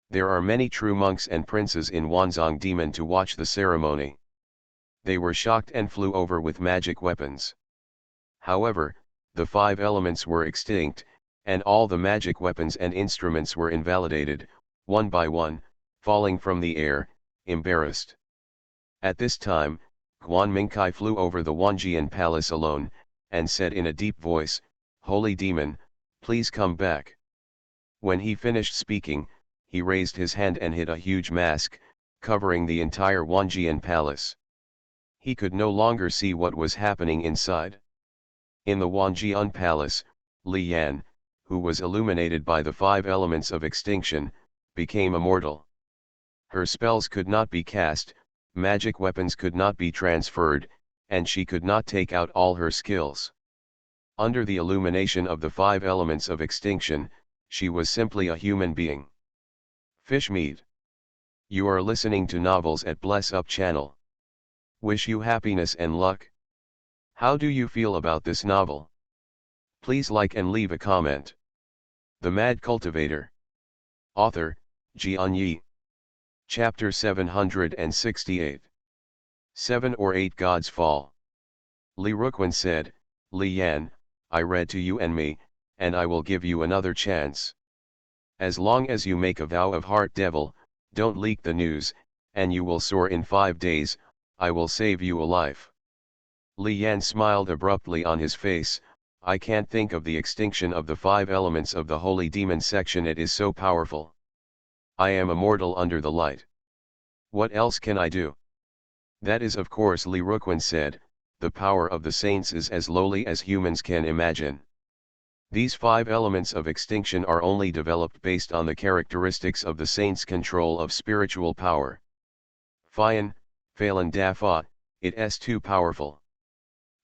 There are many true monks and princes in Wanzong Demon to watch the ceremony. They were shocked and flew over with magic weapons. However, the 5 elements were extinct, and all the magic weapons and instruments were invalidated, one by one, falling from the air, embarrassed. At this time, Guan Mingkai flew over the Wanjian palace alone, and said in a deep voice, "Holy demon, please come back." When he finished speaking, he raised his hand and hit a huge mask, covering the entire Wanjian palace. He could no longer see what was happening inside. In the Wanjian palace, Li Yan, who was illuminated by the 5 elements of extinction, became immortal. Her spells could not be cast, magic weapons could not be transferred, and she could not take out all her skills. Under the illumination of the 5 elements of extinction, she was simply a human being. Fish meat. You are listening to novels at Bless Up channel. Wish you happiness and luck. How do you feel about this novel? Please like and leave a comment. The Mad Cultivator. Author, Xianxia. Chapter 768. 7 or 8 Gods Fall. Li Ruquan said, "Li Yan, I read to you and me, and I will give you another chance. As long as you make a vow of heart devil, don't leak the news, and you will soar in 5 days, I will save you a life." Li Yan smiled abruptly on his face, "I can't think of the extinction of the 5 elements of the holy demon section, it is so powerful. I am immortal under the light. What else can I do?" "That is of course," Li Ruquan said, "the power of the saints is as lowly as humans can imagine. These 5 elements of extinction are only developed based on the characteristics of the saints' control of spiritual power. Fian, Phelan Dafa, it's too powerful.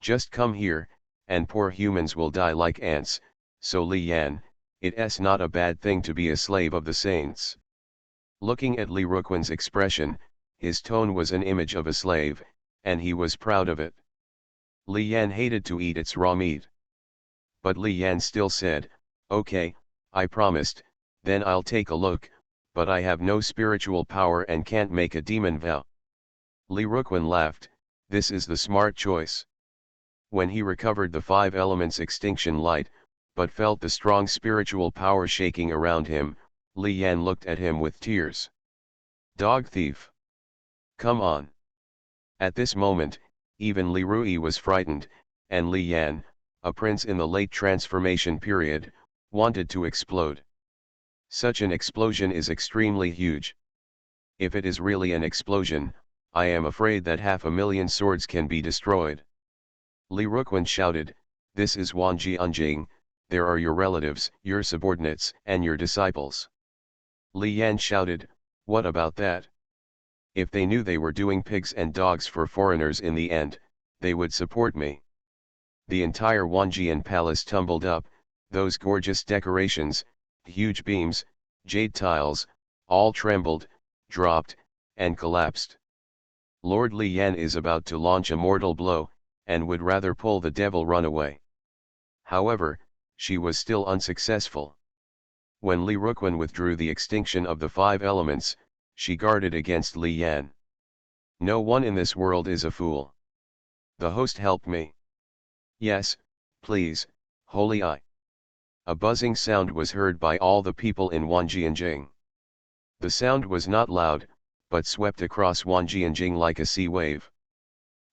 Just come here, and poor humans will die like ants, so Li Yan, it's not a bad thing to be a slave of the saints." Looking at Li Ruquan's expression, his tone was an image of a slave, and he was proud of it. Li Yan hated to eat its raw meat. But Li Yan still said, "Okay, I promised, then I'll take a look, but I have no spiritual power and can't make a demon vow." Li Ruquan laughed, "This is the smart choice." When he recovered the 5 elements extinction light, but felt the strong spiritual power shaking around him, Li Yan looked at him with tears. "Dog thief! Come on." At this moment, even Li Rui was frightened, and Li Yan, a prince in the late transformation period, wanted to explode. Such an explosion is extremely huge. If it is really an explosion, I am afraid that 500,000 swords can be destroyed. Li Ruquan shouted, "This is Wan Jianjing, there are your relatives, your subordinates, and your disciples." Li Yan shouted, "What about that? If they knew they were doing pigs and dogs for foreigners in the end, they would support me." The entire Wanjian palace tumbled up, those gorgeous decorations, huge beams, jade tiles, all trembled, dropped, and collapsed. Lord Li Yan is about to launch a mortal blow, and would rather pull the devil run away. However, she was still unsuccessful. When Li Ruquan withdrew the extinction of the 5 elements, she guarded against Li Yan. "No one in this world is a fool. The host help me." "Yes, please, Holy Eye." A buzzing sound was heard by all the people in Wanjianjing. The sound was not loud, but swept across Wanjianjing like a sea wave.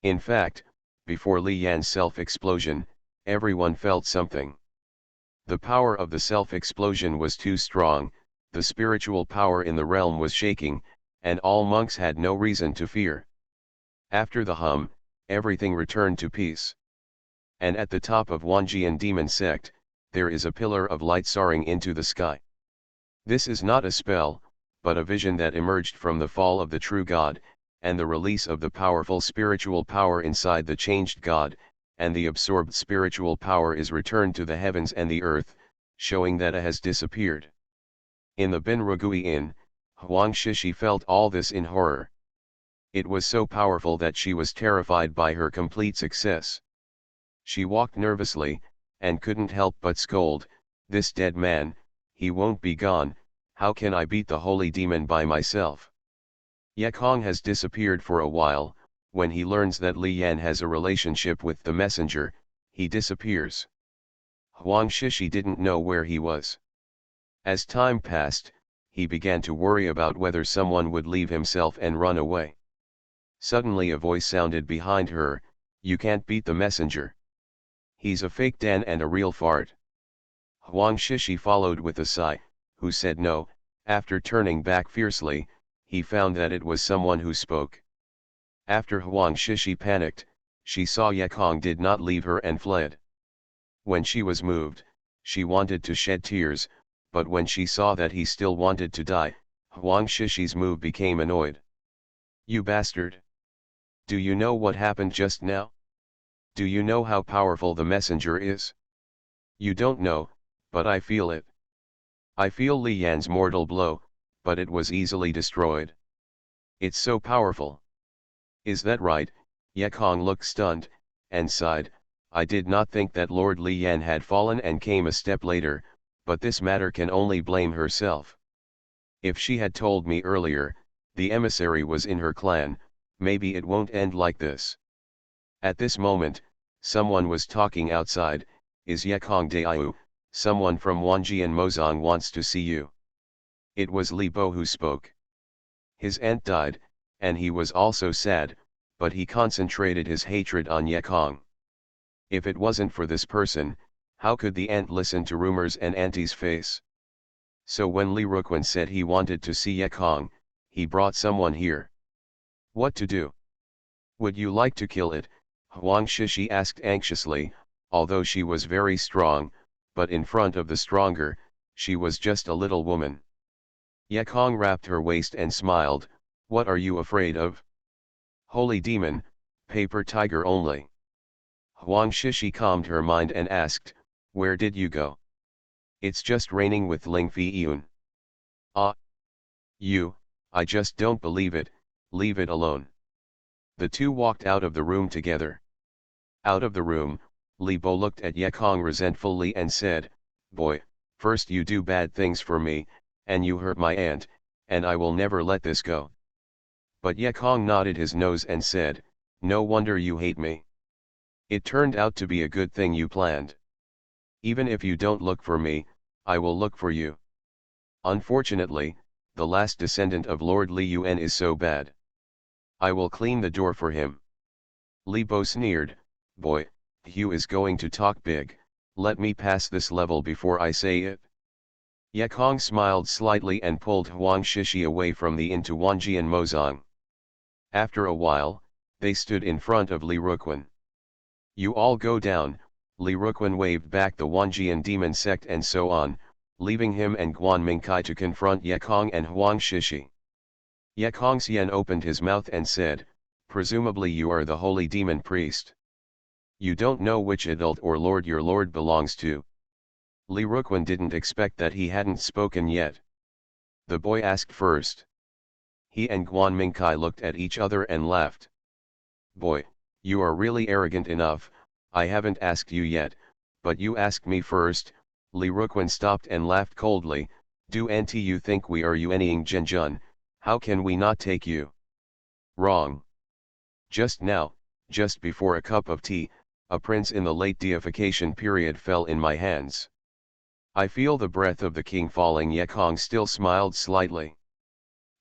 In fact, before Li Yan's self-explosion, everyone felt something. The power of the self-explosion was too strong, the spiritual power in the realm was shaking, and all monks had no reason to fear. After the hum, everything returned to peace. And at the top of Wanjian demon sect, there is a pillar of light soaring into the sky. This is not a spell, but a vision that emerged from the fall of the true God, and the release of the powerful spiritual power inside the changed God, and the absorbed spiritual power is returned to the heavens and the earth, showing that it has disappeared. In the Bin Rugui Inn, Huang Shishi felt all this in horror. It was so powerful that she was terrified by her complete success. She walked nervously, and couldn't help but scold, "This dead man, he won't be gone, how can I beat the holy demon by myself?" Yekong has disappeared for a while. When he learns that Li Yan has a relationship with the messenger, he disappears. Huang Shishi didn't know where he was. As time passed, he began to worry about whether someone would leave himself and run away. Suddenly a voice sounded behind her, "You can't beat the messenger. He's a fake Dan and a real fart." Huang Shishi followed with a sigh, who said no. After turning back fiercely, he found that it was someone who spoke. After Huang Shishi panicked, she saw Yekong did not leave her and fled. When she was moved, she wanted to shed tears, but when she saw that he still wanted to die, Huang Shishi's move became annoyed. "You bastard! Do you know what happened just now? Do you know how powerful the messenger is? You don't know, but I feel it. I feel Li Yan's mortal blow, but it was easily destroyed. It's so powerful." "Is that right?" Yekong looked stunned, and sighed, "I did not think that Lord Li Yan had fallen and came a step later, but this matter can only blame herself. If she had told me earlier, the emissary was in her clan, maybe it won't end like this." At this moment, someone was talking outside, "Is Yekong Daiyu, someone from Wanjian Mozong wants to see you." It was Li Bo who spoke. His aunt died, and he was also sad, but he concentrated his hatred on Yekong. If it wasn't for this person, how could the aunt listen to rumors and auntie's face? So when Li Ruquan said he wanted to see Yekong, he brought someone here. "What to do? Would you like to kill it?" Huang Shishi asked anxiously, although she was very strong, but in front of the stronger, she was just a little woman. Yekong wrapped her waist and smiled, "What are you afraid of? Holy demon, paper tiger only." Huang Shishi calmed her mind and asked, "Where did you go?" "It's just raining with Ling Fi Yun." "Ah! I just don't believe it, leave it alone." The two walked out of the room together. Out of the room, Li Bo looked at Ye Kong resentfully and said, "Boy, first you do bad things for me, and you hurt my aunt, and I will never let this go." But Ye Kong nodded his nose and said, "No wonder you hate me. It turned out to be a good thing you planned. Even if you don't look for me, I will look for you. Unfortunately, the last descendant of Lord Li Yuan is so bad. I will clean the door for him." Li Bo sneered, "Boy, Hugh is going to talk big, let me pass this level before I say it." Ye Kong smiled slightly and pulled Huang Shishi away from the inn to Wanjian Mozong. After a while, they stood in front of Li Ruquan. "You all go down," Li Ruquan waved back the Wanjian demon sect and so on, leaving him and Guan Mingkai to confront Ye Kong and Huang Shishi. Ye Kong Xian opened his mouth and said, "Presumably you are the holy demon priest. You don't know which adult or lord your lord belongs to." Li Ruquan didn't expect that he hadn't spoken yet. The boy asked first. He and Guan Mingkai looked at each other and laughed. "Boy, you are really arrogant enough, I haven't asked you yet, but you asked me first." Li Ruquan stopped and laughed coldly, "Do auntie you think we are Yuanying Zhenjun, how can we not take you?" "Wrong. Just now, just before a cup of tea, a prince in the late deification period fell in my hands. I feel the breath of the king falling." Ye Kong still smiled slightly.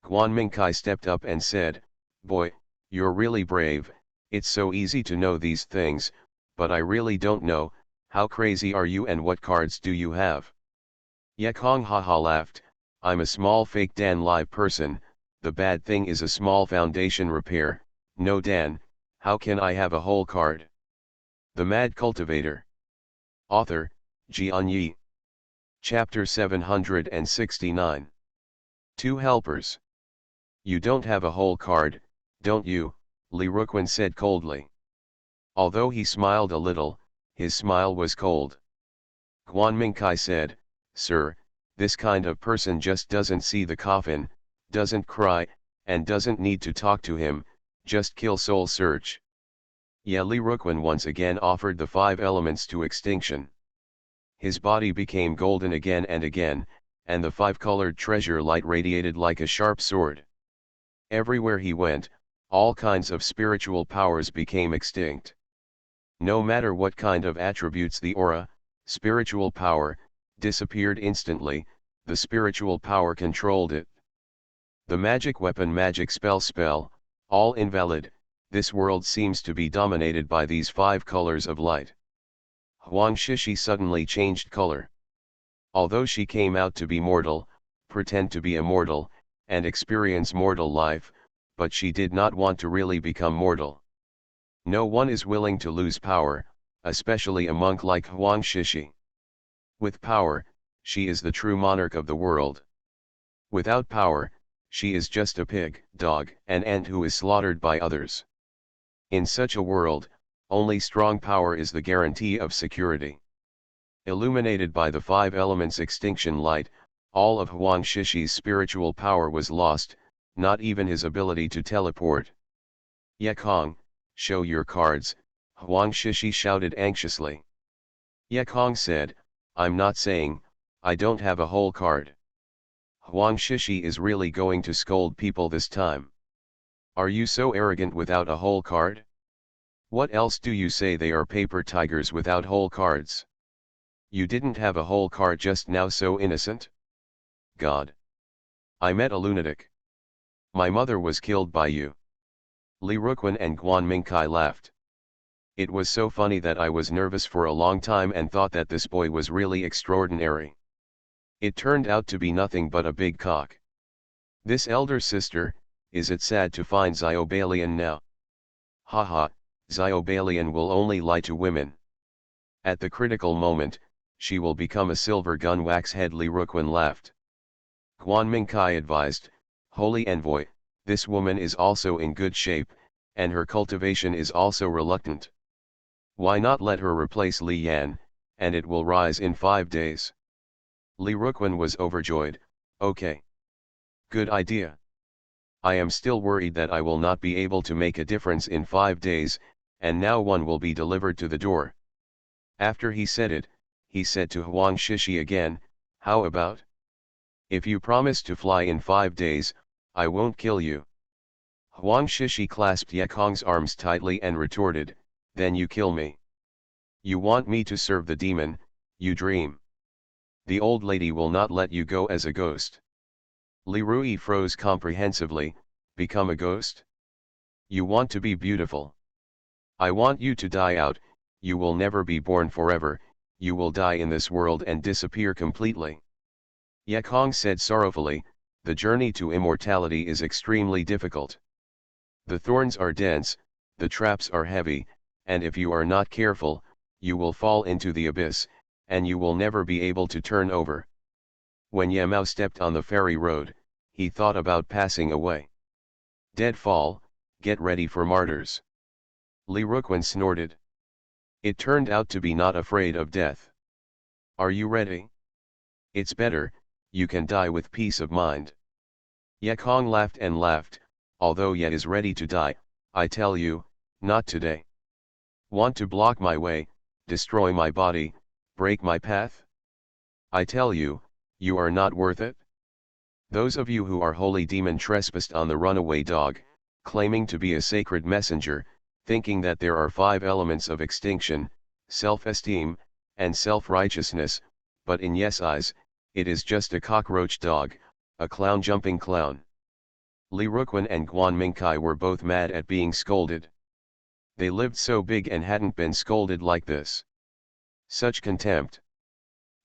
Guan Mingkai stepped up and said, "Boy, you're really brave, it's so easy to know these things, but I really don't know, how crazy are you and what cards do you have?" Ye Kong haha laughed, "I'm a small fake Dan live person, the bad thing is a small foundation repair, no Dan, how can I have a whole card?" The Mad Cultivator. Author, Xianxia. Chapter 769. Two Helpers. "You don't have a whole card, don't you?" Li Ruquan said coldly. Although he smiled a little, his smile was cold. Guan Mingkai said, "Sir, this kind of person just doesn't see the coffin, doesn't cry, and doesn't need to talk to him, just kill soul search." Li Ruquan once again offered the 5 elements to extinction. His body became golden again and again, and the 5-colored treasure light radiated like a sharp sword. Everywhere he went, all kinds of spiritual powers became extinct. No matter what kind of attributes the aura, spiritual power, disappeared instantly, the spiritual power controlled it. The magic weapon, magic spell, all invalid. This world seems to be dominated by these 5 colors of light. Huang Shishi suddenly changed color. Although she came out to be mortal, pretend to be immortal, and experience mortal life, but she did not want to really become mortal. No one is willing to lose power, especially a monk like Huang Shishi. With power, she is the true monarch of the world. Without power, she is just a pig, dog, and ant who is slaughtered by others. In such a world, only strong power is the guarantee of security. Illuminated by the 5 elements extinction light, all of Huang Shishi's spiritual power was lost, not even his ability to teleport. "Ye Kong, show your cards," Huang Shishi shouted anxiously. Ye Kong said, "I'm not saying, I don't have a whole card." Huang Shishi is really going to scold people this time. "Are you so arrogant without a whole card? What else do you say they are paper tigers without whole cards? You didn't have a whole card just now, so innocent? God! I met a lunatic. My mother was killed by you." Li Ruquan and Guan Mingkai laughed. It was so funny that I was nervous for a long time and thought that this boy was really extraordinary. It turned out to be nothing but a big cock. This elder sister, is it sad to find Xiobalian now? Haha, Xiobalian will only lie to women. At the critical moment, she will become a silver gun wax head. Li Ruquan laughed. Guan Mingkai advised, "Holy envoy, this woman is also in good shape, and her cultivation is also reluctant. Why not let her replace Li Yan, and it will rise in 5 days." Li Ruquan was overjoyed. "Okay. Good idea. I am still worried that I will not be able to make a difference in 5 days, and now one will be delivered to the door. After he said it, he said to Huang Shishi again, how about? If you promise to fly in 5 days, I won't kill you. Huang Shishi clasped Yekong's arms tightly and retorted, then you kill me. You want me to serve the demon, you dream. The old lady will not let you go as a ghost. Li Rui froze comprehensively, become a ghost? You want to be beautiful. I want you to die out, you will never be born forever, you will die in this world and disappear completely. Yekong said sorrowfully, the journey to immortality is extremely difficult. The thorns are dense, the traps are heavy, and if you are not careful, you will fall into the abyss, and you will never be able to turn over. When Yamao stepped on the ferry road, he thought about passing away. Deadfall, get ready for martyrs. Li Ruquan snorted. It turned out to be not afraid of death. Are you ready? It's better, you can die with peace of mind. Yekong laughed and laughed, although Ye is ready to die, I tell you, not today. Want to block my way, destroy my body, break my path? I tell you, you are not worth it. Those of you who are holy demon trespassed on the runaway dog, claiming to be a sacred messenger, thinking that there are 5 elements of extinction, self-esteem, and self-righteousness, but in Ye's eyes, it is just a cockroach dog, a clown-jumping clown. Li Ruquan and Guan Mingkai were both mad at being scolded. They lived so big and hadn't been scolded like this. Such contempt.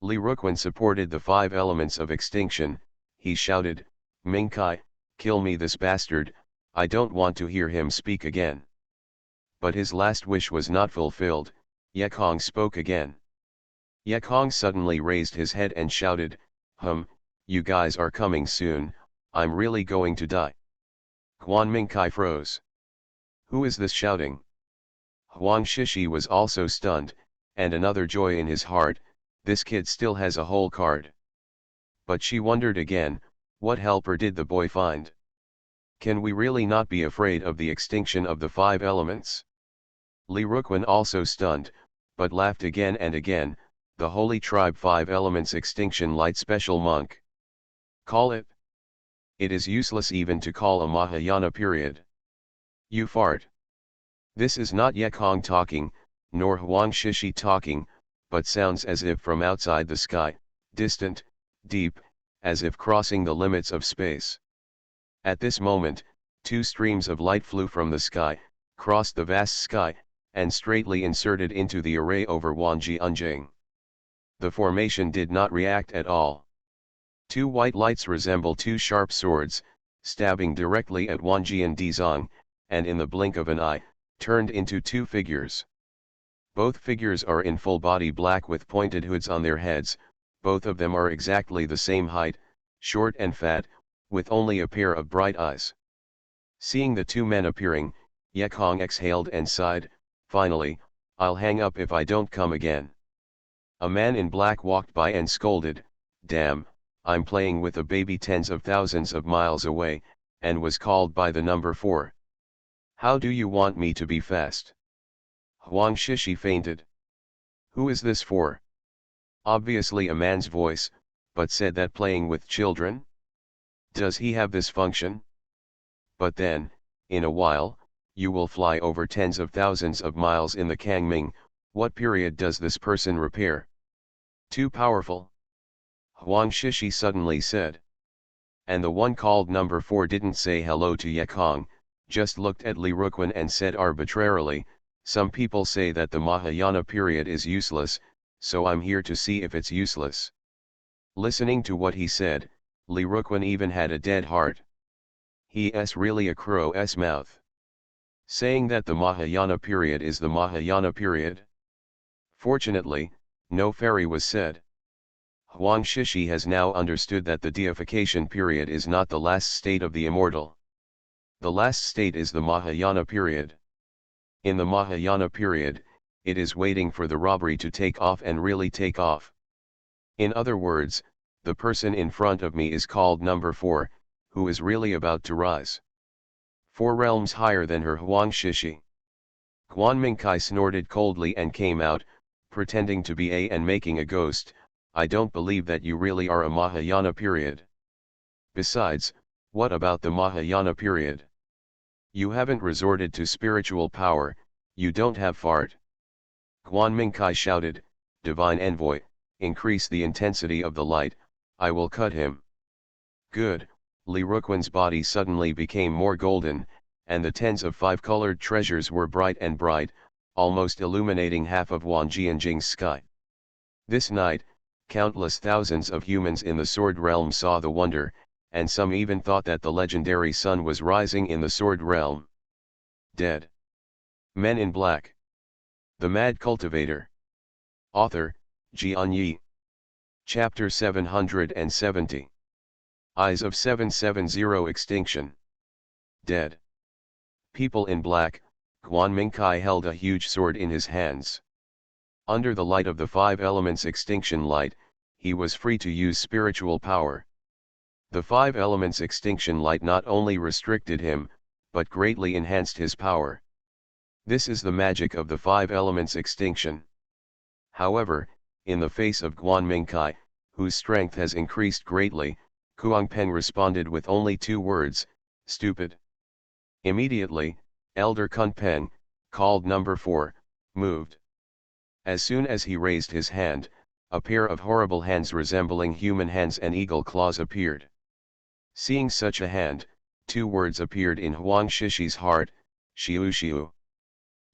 Li Ruquan supported the 5 elements of extinction, he shouted, Mingkai, kill me this bastard, I don't want to hear him speak again. But his last wish was not fulfilled, Yekong spoke again. Yekong suddenly raised his head and shouted, you guys are coming soon, I'm really going to die. Guan Mingkai froze. Who is this shouting? Huang Shishi was also stunned, and another joy in his heart, this kid still has a whole card. But she wondered again, what helper did the boy find? Can we really not be afraid of the extinction of the 5 elements? Li Ruquan also stunned, but laughed again and again, the holy tribe 5 elements extinction light special monk. Call it. It is useless even to call a Mahayana period. You fart. This is not Yekong talking, nor Huang Shishi talking, but sounds as if from outside the sky, distant, deep, as if crossing the limits of space. At this moment, 2 streams of light flew from the sky, crossed the vast sky, and straightly inserted into the array over Wanji Unjing. The formation did not react at all. 2 white lights resemble 2 sharp swords, stabbing directly at Wanji and Dizong, and in the blink of an eye, turned into 2 figures. Both figures are in full body black with pointed hoods on their heads, both of them are exactly the same height, short and fat, with only a pair of bright eyes. Seeing the 2 men appearing, Yekong exhaled and sighed, finally, I'll hang up if I don't come again. A man in black walked by and scolded, damn, I'm playing with a baby tens of thousands of miles away, and was called by the number 4. How do you want me to be fast? Huang Shishi fainted. Who is this for? Obviously a man's voice, but said that playing with children? Does he have this function? But then, in a while, you will fly over tens of thousands of miles in the Kangming, what period does this person repair? Too powerful. Huang Shishi suddenly said. And the one called number 4 didn't say hello to Yekong, just looked at Li Ruquan and said arbitrarily, some people say that the Mahayana period is useless, so I'm here to see if it's useless. Listening to what he said, Li Ruquan even had a dead heart. He's really a crow's mouth. Saying that the Mahayana period is the Mahayana period? Fortunately, no fairy was said. Huang Shishi has now understood that the deification period is not the last state of the immortal. The last state is the Mahayana period. In the Mahayana period, it is waiting for the robbery to take off and really take off. In other words, the person in front of me is called number 4, who is really about to rise. 4 realms higher than her Huang Shishi. Guanmingkai snorted coldly and came out, pretending to be and making a ghost. I don't believe that you really are a Mahayana period. Besides, what about the Mahayana period? You haven't resorted to spiritual power, you don't have fart. Guanmingkai shouted, Divine Envoy, increase the intensity of the light, I will cut him. Good, Li Ruquan's body suddenly became more golden, and the tens of five-colored treasures were bright and bright, almost illuminating half of Wanjianjing's sky. This night, countless thousands of humans in the Sword Realm saw the wonder, and some even thought that the legendary sun was rising in the Sword Realm. Dead. Men in Black. The Mad Cultivator. Author, Xianxia. Chapter 770. Eyes of 770 Extinction. Dead. People in Black. Guanmingkai held a huge sword in his hands. Under the light of the five elements extinction light, he was free to use spiritual power. The five elements extinction light not only restricted him, but greatly enhanced his power. This is the magic of the five elements extinction. However, in the face of Guanmingkai, whose strength has increased greatly, Kuangpeng responded with only two words, stupid. Immediately, Elder Kunpeng, called number 4, moved. As soon as he raised his hand, a pair of horrible hands resembling human hands and eagle claws appeared. Seeing such a hand, two words appeared in Huang Shishi's heart, Xiu Xiu.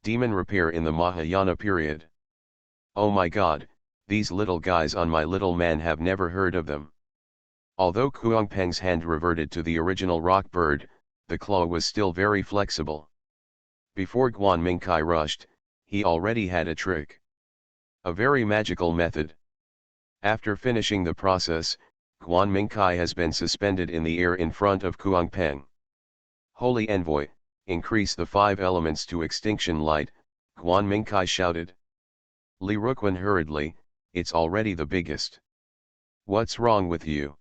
Demon repair in the Mahayana period. Oh my god, these little guys on my little man have never heard of them. Although Kuangpeng's hand reverted to the original rock bird, the claw was still very flexible. Before Guanmingkai rushed, he already had a trick. A very magical method. After finishing the process, Guanmingkai has been suspended in the air in front of Kuangpeng. Holy Envoy, increase the five elements to extinction light, Guanmingkai shouted. Li Ruquan hurriedly, it's already the biggest. What's wrong with you?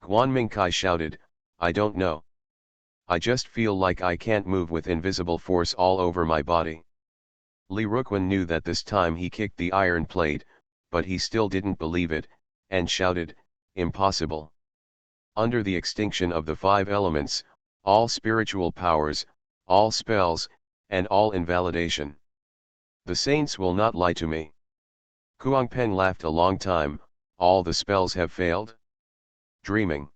Guanmingkai shouted, I don't know. I just feel like I can't move with invisible force all over my body. Li Ruquan knew that this time he kicked the iron plate, but he still didn't believe it, and shouted, impossible. Under the extinction of the five elements, all spiritual powers, all spells, and all invalidation. The saints will not lie to me. Kuangpeng laughed a long time, all the spells have failed? Dreaming.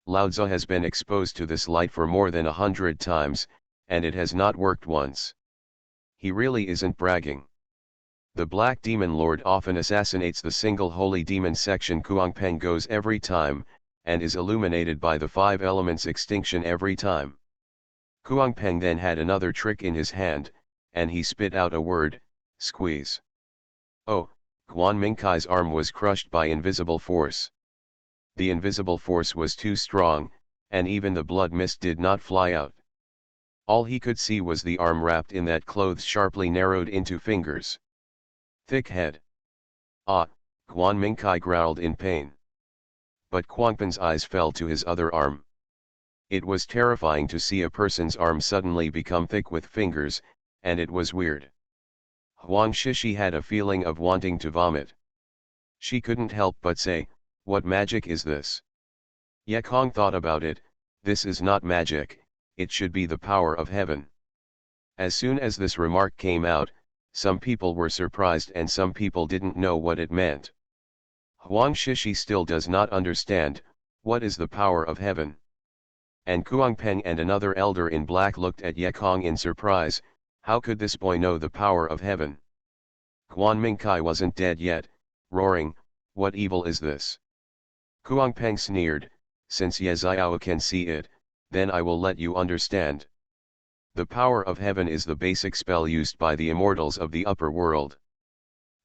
Laozi has been exposed to this light for more than 100 times, and it has not worked once. He really isn't bragging. The Black Demon Lord often assassinates the single holy demon section Kuangpeng goes every time, and is illuminated by the five elements extinction every time. Kuangpeng then had another trick in his hand, and he spit out a word, squeeze. Oh, Guanmingkai's arm was crushed by invisible force. The invisible force was too strong, and even the blood mist did not fly out. All he could see was the arm wrapped in that clothes sharply narrowed into fingers. Thick head. Ah, Guanmingkai growled in pain. But Kuangpeng's eyes fell to his other arm. It was terrifying to see a person's arm suddenly become thick with fingers, and it was weird. Huang Shishi had a feeling of wanting to vomit. She couldn't help but say, what magic is this? Ye Kong thought about it, this is not magic, it should be the power of heaven. As soon as this remark came out, some people were surprised and some people didn't know what it meant. Huang Shishi still does not understand, what is the power of heaven? And Kuangpeng and another elder in black looked at Ye Kong in surprise, how could this boy know the power of heaven? Guanmingkai wasn't dead yet, roaring, what evil is this? Kuangpeng sneered, since Ye Xiao can see it, then I will let you understand. The power of heaven is the basic spell used by the immortals of the upper world.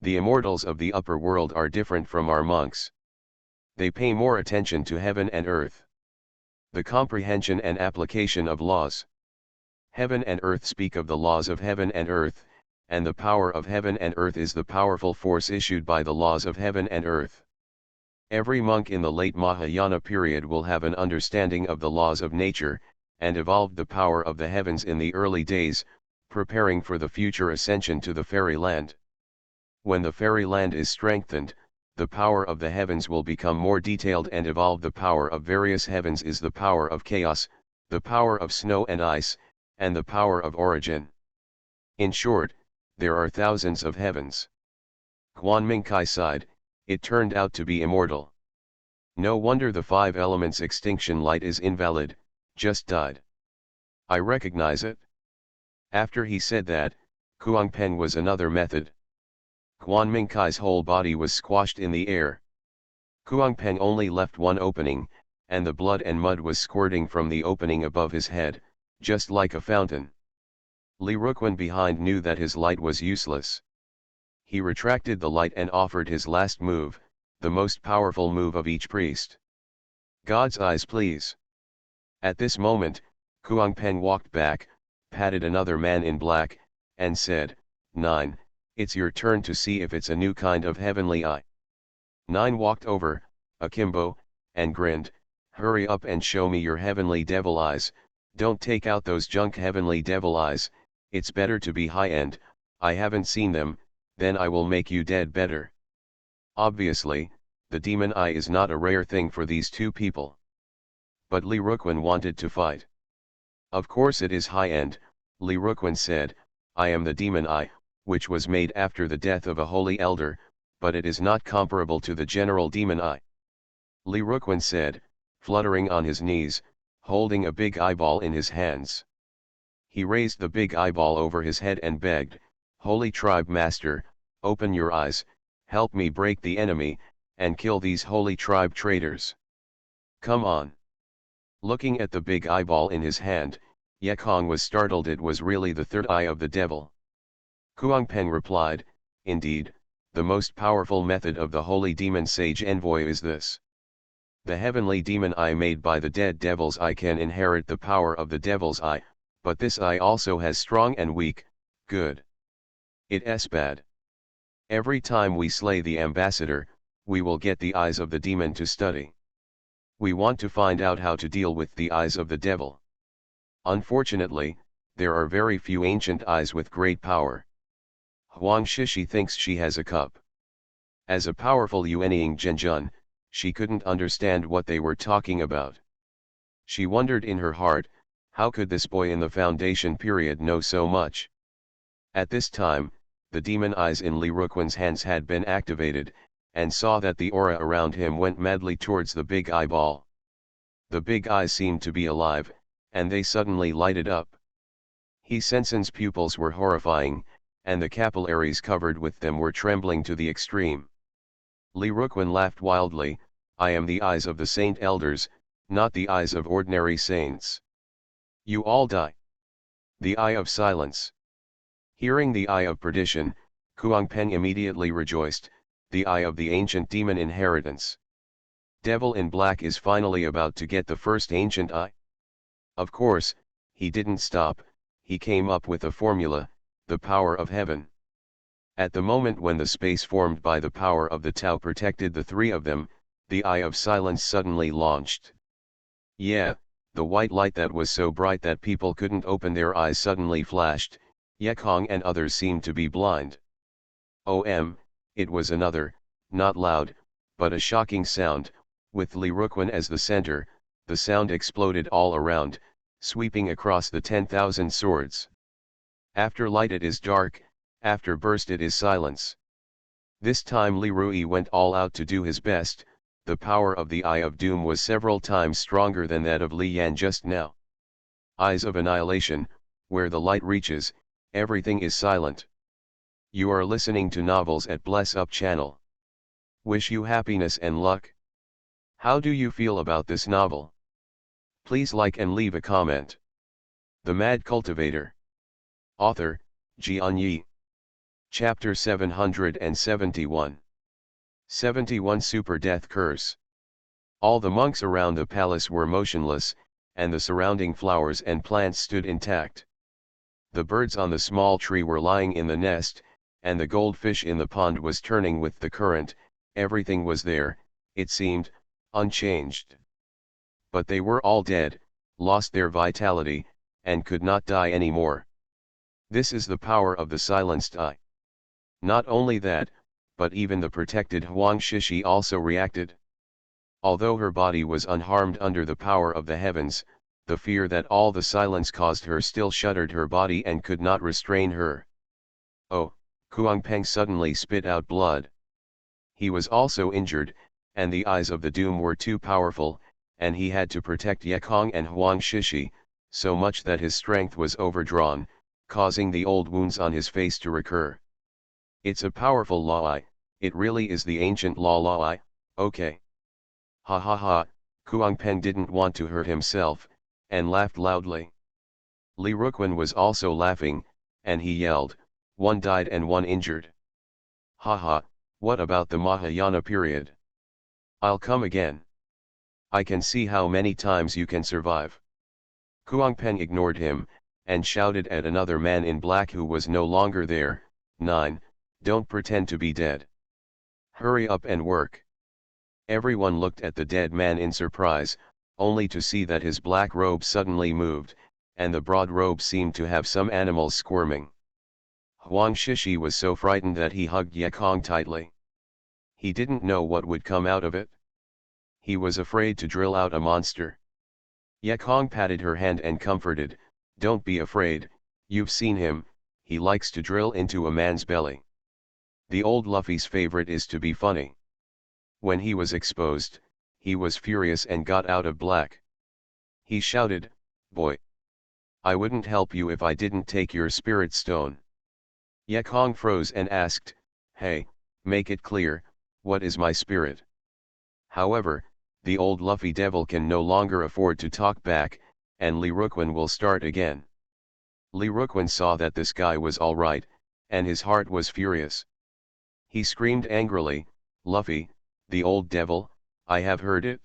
The immortals of the upper world are different from our monks. They pay more attention to heaven and earth. The comprehension and application of laws. Heaven and earth speak of the laws of heaven and earth, and the power of heaven and earth is the powerful force issued by the laws of heaven and earth. Every monk in the late Mahayana period will have an understanding of the laws of nature, and evolved the power of the heavens in the early days, preparing for the future ascension to the fairyland. When the fairyland is strengthened, the power of the heavens will become more detailed and evolve. The power of various heavens is the power of chaos, the power of snow and ice, and the power of origin. In short, there are thousands of heavens. Quan Mingkai sighed, it turned out to be immortal. No wonder the five elements extinction light is invalid, just died. I recognize it. After he said that, Kuangpeng was another method. Quan Mingkai's whole body was squashed in the air. Kuangpeng only left one opening, and the blood and mud was squirting from the opening above his head, just like a fountain. Li Ruquan behind knew that his light was useless. He retracted the light and offered his last move, the most powerful move of each priest. God's eyes, please. At this moment, Kuangpeng walked back, patted another man in black, and said, 9, it's your turn to see if it's a new kind of heavenly eye. 9 walked over, akimbo, and grinned, hurry up and show me your heavenly devil eyes, don't take out those junk heavenly devil eyes, it's better to be high-end, I haven't seen them, then I will make you dead better. Obviously, the demon eye is not a rare thing for these two people. But Li Ruquan wanted to fight. Of course it is high-end, Li Ruquan said, I am the demon eye, which was made after the death of a holy elder, but it is not comparable to the general demon eye. Li Ruquan said, fluttering on his knees, holding a big eyeball in his hands. He raised the big eyeball over his head and begged, Holy Tribe Master, open your eyes, help me break the enemy, and kill these Holy Tribe traitors. Come on. Looking at the big eyeball in his hand, Yekong was startled. It was really the third eye of the devil. Kuangpeng replied, indeed, the most powerful method of the holy demon sage envoy is this. The heavenly demon eye made by the dead devil's eye can inherit the power of the devil's eye, but this eye also has strong and weak, good. It's bad. Every time we slay the ambassador, we will get the eyes of the demon to study. We want to find out how to deal with the eyes of the devil. Unfortunately, there are very few ancient eyes with great power. Huang Shishi thinks she has a cup. As a powerful Yuanying Zhenjun, she couldn't understand what they were talking about. She wondered in her heart, how could this boy in the foundation period know so much? At this time, the demon eyes in Li Ruquan's hands had been activated, and saw that the aura around him went madly towards the big eyeball. The big eyes seemed to be alive, and they suddenly lighted up. He Sensen's pupils were horrifying, and the capillaries covered with them were trembling to the extreme. Li Ruquan laughed wildly, I am the eyes of the saint elders, not the eyes of ordinary saints. You all die. The eye of silence. Hearing the eye of perdition, Kuangpeng immediately rejoiced, the eye of the ancient demon inheritance. Devil in black is finally about to get the first ancient eye. Of course, he didn't stop, he came up with a formula, the power of heaven. At the moment when the space formed by the power of the Tao protected the three of them, the eye of silence suddenly launched. Yeah, the white light that was so bright that people couldn't open their eyes suddenly flashed, Yekong and others seemed to be blind. It was another, not loud, but a shocking sound, with Li Ruquan as the center, the sound exploded all around, sweeping across the 10,000 swords. After light it is dark, after burst it is silence. This time Li Rui went all out to do his best, the power of the Eye of Doom was several times stronger than that of Li Yan just now. Eyes of Annihilation, where the light reaches, everything is silent. You are listening to novels at Bless Up channel. Wish you happiness and luck. How do you feel about this novel? Please like and leave a comment. The Mad Cultivator. Author, Xianxia. Chapter 771. 71 Super Death Curse. All the monks around the palace were motionless, and the surrounding flowers and plants stood intact. The birds on the small tree were lying in the nest, and the goldfish in the pond was turning with the current, everything was there, it seemed, unchanged. But they were all dead, lost their vitality, and could not die anymore. This is the power of the silenced eye. Not only that, but even the protected Huang Shishi also reacted. Although her body was unharmed under the power of the heavens, the fear that all the silence caused her still shuddered her body and could not restrain her. Oh, Kuang Peng suddenly spit out blood. He was also injured, and the eyes of the doom were too powerful, and he had to protect Yekong and Huang Shishi, so much that his strength was overdrawn, causing the old wounds on his face to recur. It's a powerful law eye, it really is the ancient law eye, okay. Ha ha ha, Kuang Peng didn't want to hurt himself, and laughed loudly. Li Ruquan was also laughing, and he yelled, one died and one injured. Ha ha, what about the Mahayana period? I'll come again. I can see how many times you can survive. Kuang Peng ignored him, and shouted at another man in black who was no longer there, 9, don't pretend to be dead. Hurry up and work. Everyone looked at the dead man in surprise, only to see that his black robe suddenly moved, and the broad robe seemed to have some animals squirming. Huang Shishi was so frightened that he hugged Yekong tightly. He didn't know what would come out of it. He was afraid to drill out a monster. Yekong patted her hand and comforted, don't be afraid, you've seen him, he likes to drill into a man's belly. The old Luffy's favorite is to be funny. When he was exposed, he was furious and got out of black. He shouted, boy! I wouldn't help you if I didn't take your spirit stone. Yekong froze and asked, hey, make it clear, what is my spirit? However, the old Luffy devil can no longer afford to talk back, and Li Ruquan will start again. Li Ruquan saw that this guy was alright, and his heart was furious. He screamed angrily, Luffy, the old devil, I have heard it.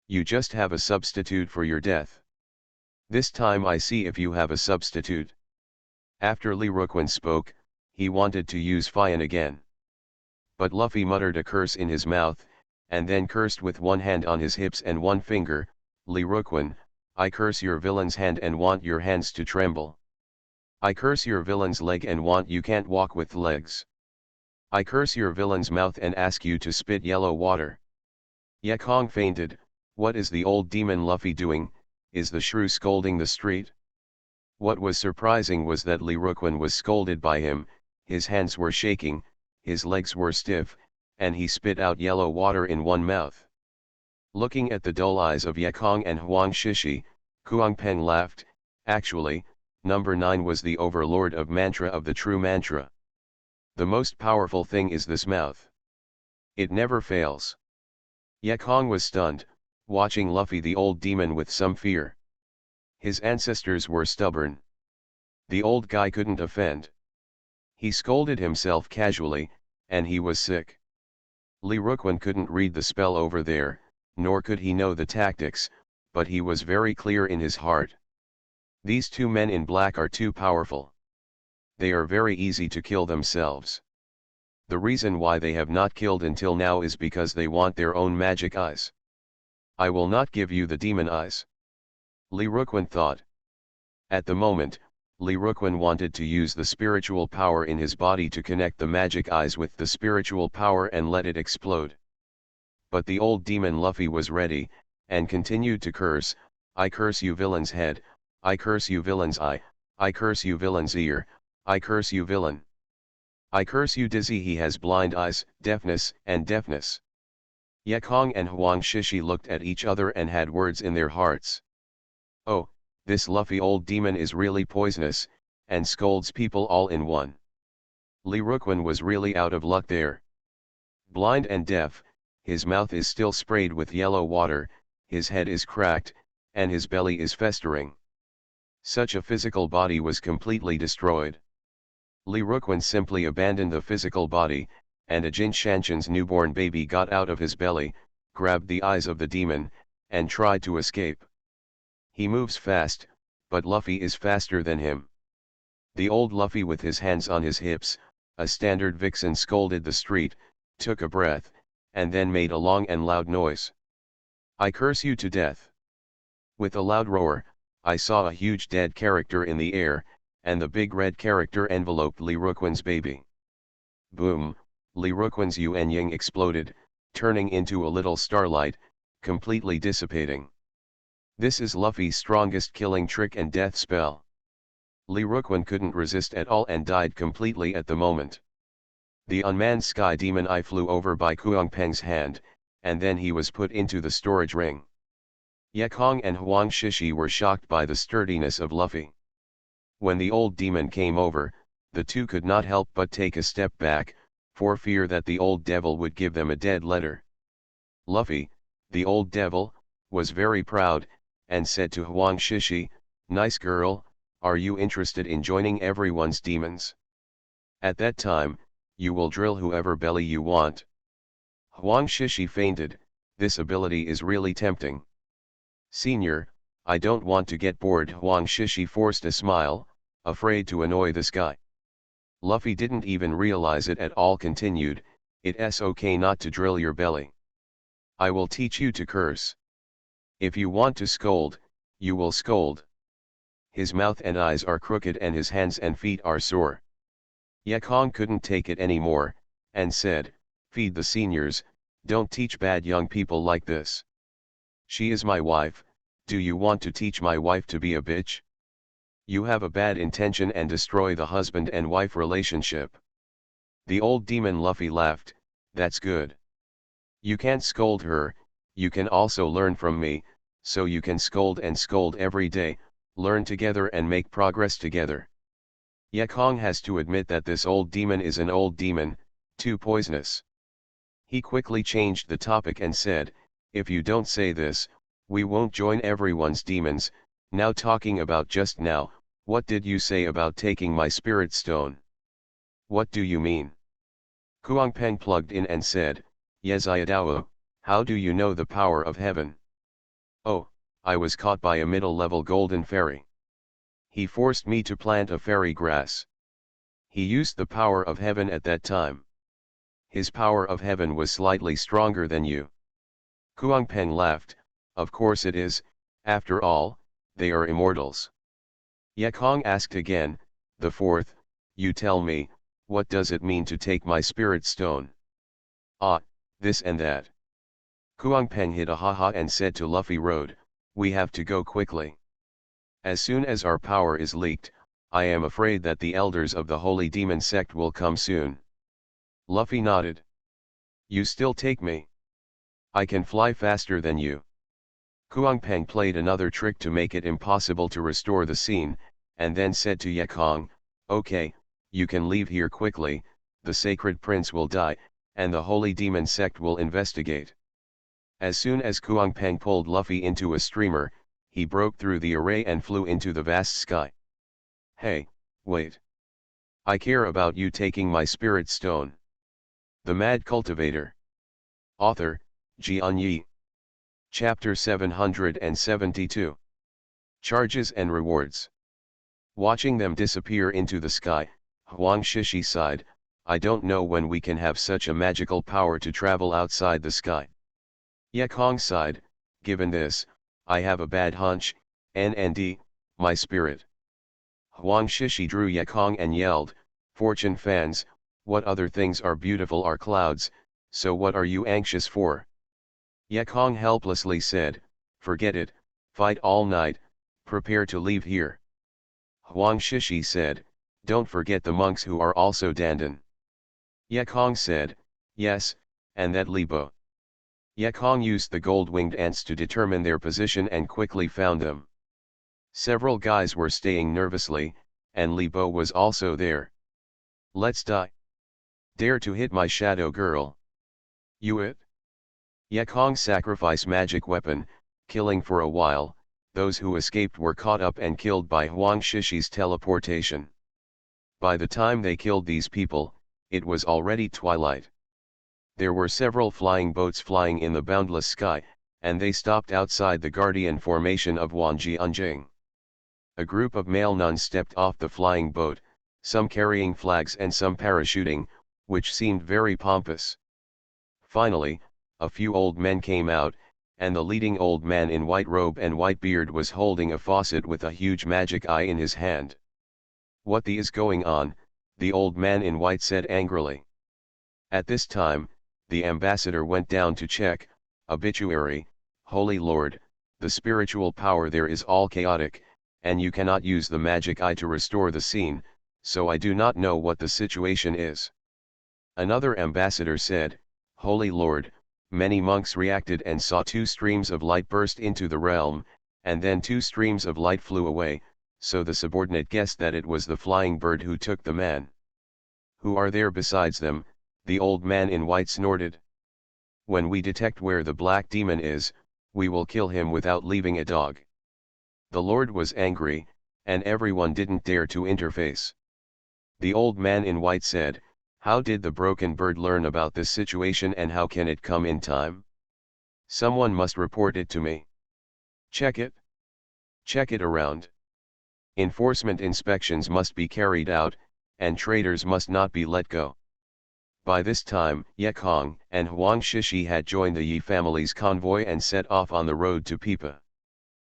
You just have a substitute for your death. This time I see if you have a substitute. After Li Ruquan spoke, he wanted to use Fian again. But Luffy muttered a curse in his mouth, and then cursed with one hand on his hips and one finger, Li Ruquan, I curse your villain's hand and want your hands to tremble. I curse your villain's leg and want you can't walk with legs. I curse your villain's mouth and ask you to spit yellow water. Yekong fainted, what is the old demon Luffy doing, is the shrew scolding the street? What was surprising was that Li Ruquan was scolded by him, his hands were shaking, his legs were stiff, and he spit out yellow water in one mouth. Looking at the dull eyes of Yekong and Huang Shishi, Kuang Peng laughed, actually, number 9 was the overlord of mantra of the true mantra. The most powerful thing is this mouth. It never fails. Yekong was stunned, watching Luffy the old demon with some fear. His ancestors were stubborn. The old guy couldn't offend. He scolded himself casually, and he was sick. Li Ruquan couldn't read the spell over there, nor could he know the tactics, but he was very clear in his heart. These two men in black are too powerful. They are very easy to kill themselves. The reason why they have not killed until now is because they want their own magic eyes. I will not give you the demon eyes. Li Ruquan thought. At the moment, Li Ruquan wanted to use the spiritual power in his body to connect the magic eyes with the spiritual power and let it explode. But the old demon Luffy was ready, and continued to curse, I curse you villain's head, I curse you villain's eye, I curse you villain's ear, I curse you villain. I curse you dizzy he has blind eyes, deafness, and deafness. Yekong and Huang Shishi looked at each other and had words in their hearts. Oh, this Luffy old demon is really poisonous, and scolds people all in one. Li Ruquan was really out of luck there. Blind and deaf, his mouth is still sprayed with yellow water, his head is cracked, and his belly is festering. Such a physical body was completely destroyed. Li Ruquan simply abandoned the physical body, and a Jin Shanshan's newborn baby got out of his belly, grabbed the eyes of the demon, and tried to escape. He moves fast, but Luffy is faster than him. The old Luffy with his hands on his hips, a standard vixen scolded the street, took a breath, and then made a long and loud noise. I curse you to death. With a loud roar, I saw a huge dead character in the air, and the big red character enveloped Li Ruquan's baby. Boom, Li Ruquan's Yuanying exploded, turning into a little starlight, completely dissipating. This is Luffy's strongest killing trick and death spell. Li Ruquan couldn't resist at all and died completely at the moment. The unmanned sky demon eye flew over by Kuangpeng's hand, and then he was put into the storage ring. Yekong and Huang Shishi were shocked by the sturdiness of Luffy. When the old demon came over, the two could not help but take a step back, for fear that the old devil would give them a dead letter. Luffy, the old devil, was very proud, and said to Huang Shishi, "Nice girl, are you interested in joining everyone's demons? At that time, you will drill whoever belly you want." Huang Shishi fainted. This ability is really tempting. "Senior, I don't want to get bored." Huang Shishi forced a smile, afraid to annoy this guy. Luffy didn't even realize it at all. Continued, "It's okay not to drill your belly. I will teach you to curse. If you want to scold, you will scold." His mouth and eyes are crooked and his hands and feet are sore. Yekong couldn't take it anymore, and said, "Feed the seniors, don't teach bad young people like this. She is my wife, do you want to teach my wife to be a bitch? You have a bad intention and destroy the husband and wife relationship." The old demon Luffy laughed, "That's good. You can't scold her, you can also learn from me, so you can scold and scold every day, learn together and make progress together." Yekong has to admit that this old demon is an old demon, too poisonous. He quickly changed the topic and said, "If you don't say this, we won't join everyone's demons. Now talking about just now, what did you say about taking my spirit stone?" "What do you mean?" Kuangpeng plugged in and said, "Yezayadao, how do you know the power of heaven?" "Oh, I was caught by a middle-level golden fairy. He forced me to plant a fairy grass. He used the power of heaven at that time. His power of heaven was slightly stronger than you." Kuangpeng laughed, "Of course it is, after all, they are immortals." Yekong asked again, "The fourth, you tell me, what does it mean to take my spirit stone?" "Ah, this and that." Kuangpeng hit a ha-ha and said to Luffy Road, "We have to go quickly. As soon as our power is leaked, I am afraid that the elders of the Holy Demon Sect will come soon." Luffy nodded. "You still take me? I can fly faster than you." Kuangpeng played another trick to make it impossible to restore the scene, and then said to Yekong, "Okay, you can leave here quickly, the Sacred Prince will die, and the Holy Demon Sect will investigate." As soon as Kuangpeng pulled Luffy into a streamer, he broke through the array and flew into the vast sky. "Hey, wait. I care about you taking my spirit stone." The Mad Cultivator. Author, Xianxia. Chapter 772. Charges and Rewards. Watching them disappear into the sky, Huang Shishi sighed, "I don't know when we can have such a magical power to travel outside the sky." Yekong sighed, "Given this, I have a bad hunch, NND, my spirit." Huang Shishi drew Yekong and yelled, "Fortune fans, what other things are beautiful are clouds, so what are you anxious for?" Yekong helplessly said, "Forget it, fight all night, prepare to leave here." Huang Shishi said, "Don't forget the monks who are also Dandan." Yekong said, "Yes, and that Libo." Yekong used the gold-winged ants to determine their position and quickly found them. Several guys were staying nervously, and Libo was also there. "Let's die. Dare to hit my shadow girl. You it?" Yekong sacrifice magic weapon, killing for a while. Those who escaped were caught up and killed by Huang Shishi's teleportation. By the time they killed these people, it was already twilight. There were several flying boats flying in the boundless sky, and they stopped outside the guardian formation of Wanjianjing. A group of male nuns stepped off the flying boat, some carrying flags and some parachuting, which seemed very pompous. Finally, a few old men came out, and the leading old man in white robe and white beard was holding a faucet with a huge magic eye in his hand. What the is going on? The old man in white said angrily. At this time, the ambassador went down to check. Obituary, Holy Lord, the spiritual power there is all chaotic, and you cannot use the magic eye to restore the scene, so I do not know what the situation is. Another ambassador said, Holy Lord, many monks reacted and saw two streams of light burst into the realm, and then two streams of light flew away, so the subordinate guessed that it was the flying bird who took the man. Who are there besides them? The old man in white snorted. When we detect where the black demon is, we will kill him without leaving a dog. The Lord was angry, and everyone didn't dare to interface. The old man in white said, How did the broken bird learn about this situation and how can it come in time? Someone must report it to me. Check it. Check it around. Enforcement inspections must be carried out, and traitors must not be let go. By this time, Ye Kong and Huang Shishi had joined the Yi family's convoy and set off on the road to Pipa.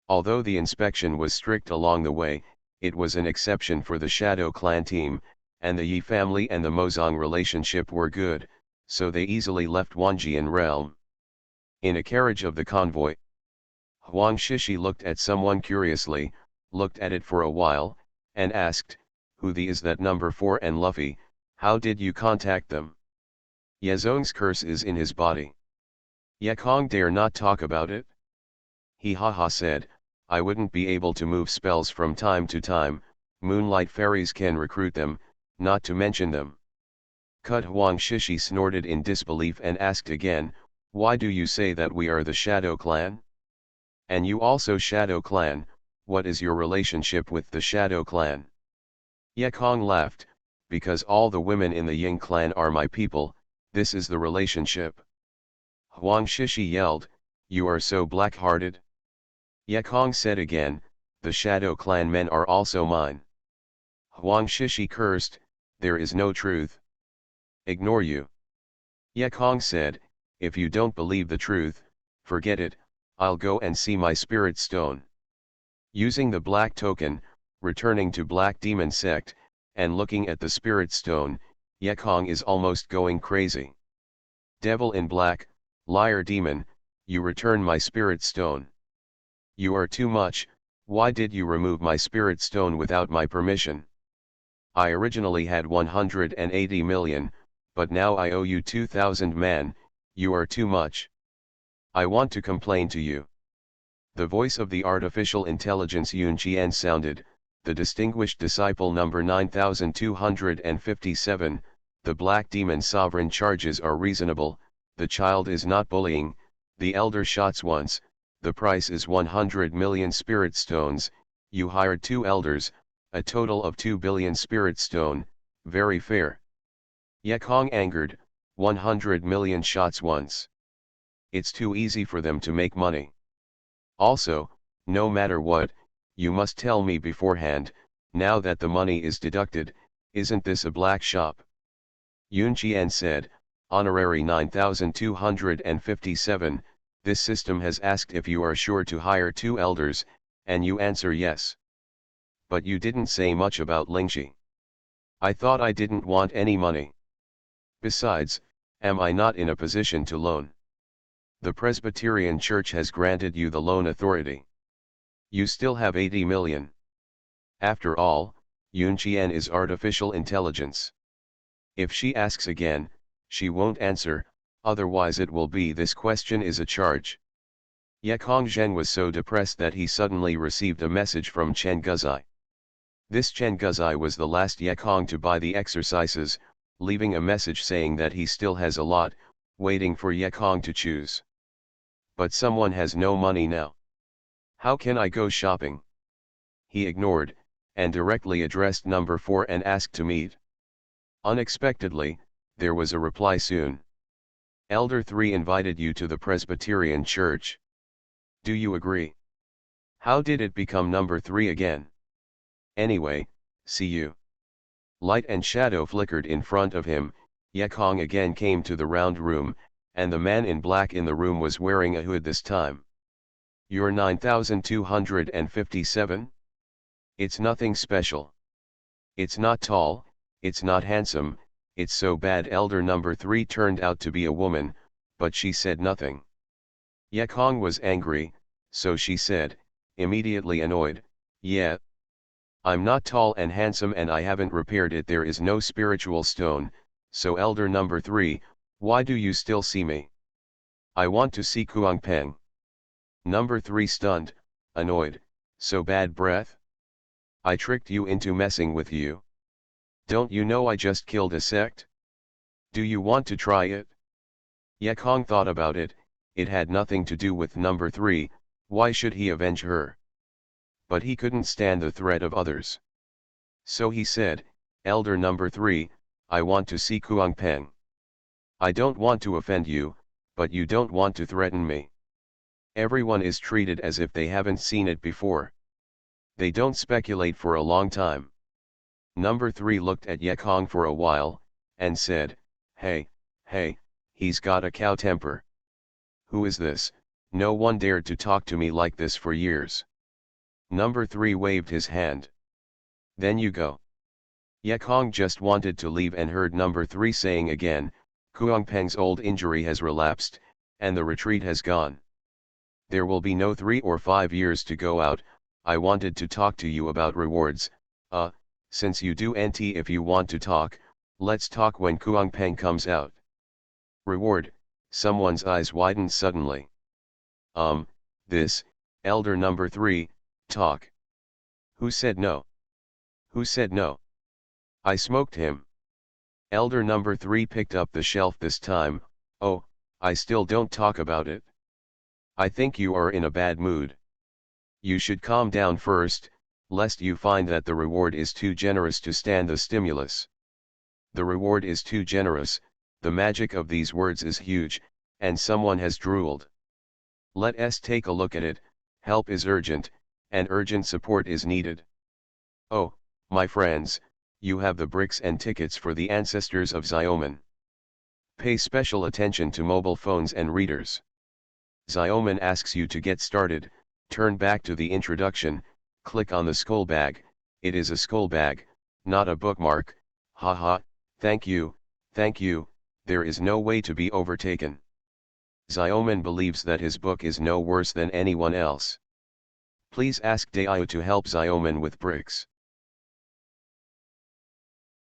Although the inspection was strict along the way, it was an exception for the Shadow Clan team, and the Yi family and the Mozong relationship were good, so they easily left Wanjian realm. In a carriage of the convoy, Huang Shishi looked at someone curiously, looked at it for a while, and asked, Who the is that number 4 and Luffy? How did you contact them? Ye Zong's curse is in his body. Ye Kong dare not talk about it? He haha said, I wouldn't be able to move spells from time to time, moonlight fairies can recruit them, not to mention them. Cut Huang Shishi snorted in disbelief and asked again, Why do you say that we are the Shadow Clan? And you also Shadow Clan, what is your relationship with the Shadow Clan? Ye Kong laughed, Because all the women in the Ying clan are my people, this is the relationship. Huang Shishi yelled, You are so black-hearted. Ye Kong said again, The Shadow Clan men are also mine. Huang Shishi cursed, There is no truth. Ignore you. Ye Kong said, If you don't believe the truth, forget it, I'll go and see my spirit stone. Using the black token, returning to Black Demon Sect, and looking at the spirit stone, Ye Kong is almost going crazy. Devil in black, liar demon, you return my spirit stone. You are too much, why did you remove my spirit stone without my permission? I originally had 180 million, but now I owe you 2,000 man, you are too much. I want to complain to you. The voice of the artificial intelligence Yun Qian sounded, the distinguished disciple number 9257, the black demon sovereign charges are reasonable, the child is not bullying, the elder shots once, the price is 100 million spirit stones, you hired 2 elders, a total of 2 billion spirit stone, very fair. Ye Kong angered, 100 million shots once. It's too easy for them to make money. Also, no matter what, you must tell me beforehand, now that the money is deducted, isn't this a black shop? Yun Qian said, Honorary 9257, this system has asked if you are sure to hire 2 elders, and you answer yes. But you didn't say much about Lingxi. I thought I didn't want any money. Besides, am I not in a position to loan? The Presbyterian Church has granted you the loan authority. You still have 80 million. After all, Yun Qian is artificial intelligence. If she asks again, she won't answer, otherwise it will be this question is a charge. Ye Kong Zhen was so depressed that he suddenly received a message from Chen Guzai. This Chen Guzai was the last Ye Kong to buy the exercises, leaving a message saying that he still has a lot, waiting for Ye Kong to choose. But someone has no money now. How can I go shopping? He ignored, and directly addressed number 4 and asked to meet. Unexpectedly, there was a reply soon. Elder 3 invited you to the Presbyterian Church. Do you agree? How did it become number 3 again? Anyway, see you. Light and shadow flickered in front of him. Ye Kong again came to the round room, and the man in black in the room was wearing a hood this time. You're 9257? It's nothing special. It's not tall, it's not handsome, it's so bad. Elder number 3 turned out to be a woman, but she said nothing. Yekong was angry, so she said, immediately annoyed, yeah. I'm not tall and handsome and I haven't repaired it. There is no spiritual stone, so elder number 3, why do you still see me? I want to see Kuangpeng. Number 3 stunned, annoyed, so bad breath? I tricked you into messing with you. Don't you know I just killed a sect? Do you want to try it? Yekong thought about it, it had nothing to do with number 3, why should he avenge her? But he couldn't stand the threat of others. So he said, elder number 3, I want to see Kuangpeng. I don't want to offend you, but you don't want to threaten me. Everyone is treated as if they haven't seen it before. They don't speculate for a long time. Number 3 looked at Yekong for a while, and said, hey, he's got a cow temper. Who is this? No one dared to talk to me like this for years. Number 3 waved his hand. Then you go. Yekong just wanted to leave and heard number 3 saying again, Kuangpeng's old injury has relapsed, and the retreat has gone. There will be no 3 or 5 years to go out. I wanted to talk to you about rewards. Since you do NT, if you want to talk, let's talk when Kuangpeng comes out. Reward, someone's eyes widened suddenly. This, elder number 3, talk. Who said no? Who said no? I smoked him. Elder number 3 picked up the shelf this time. Oh, I still don't talk about it. I think you are in a bad mood. You should calm down first, lest you find that the reward is too generous to stand the stimulus. The reward is too generous, the magic of these words is huge, and someone has drooled. Let us take a look at it. Help is urgent, and urgent support is needed. Oh, my friends, you have the bricks and tickets for the ancestors of Xiaomen. Pay special attention to mobile phones and readers. Xiaomen asks you to get started, turn back to the introduction, click on the skull bag. It is a skull bag, not a bookmark. Haha, thank you, there is no way to be overtaken. Xiaomen believes that his book is no worse than anyone else. Please ask Daiyu to help Xiaomen with bricks.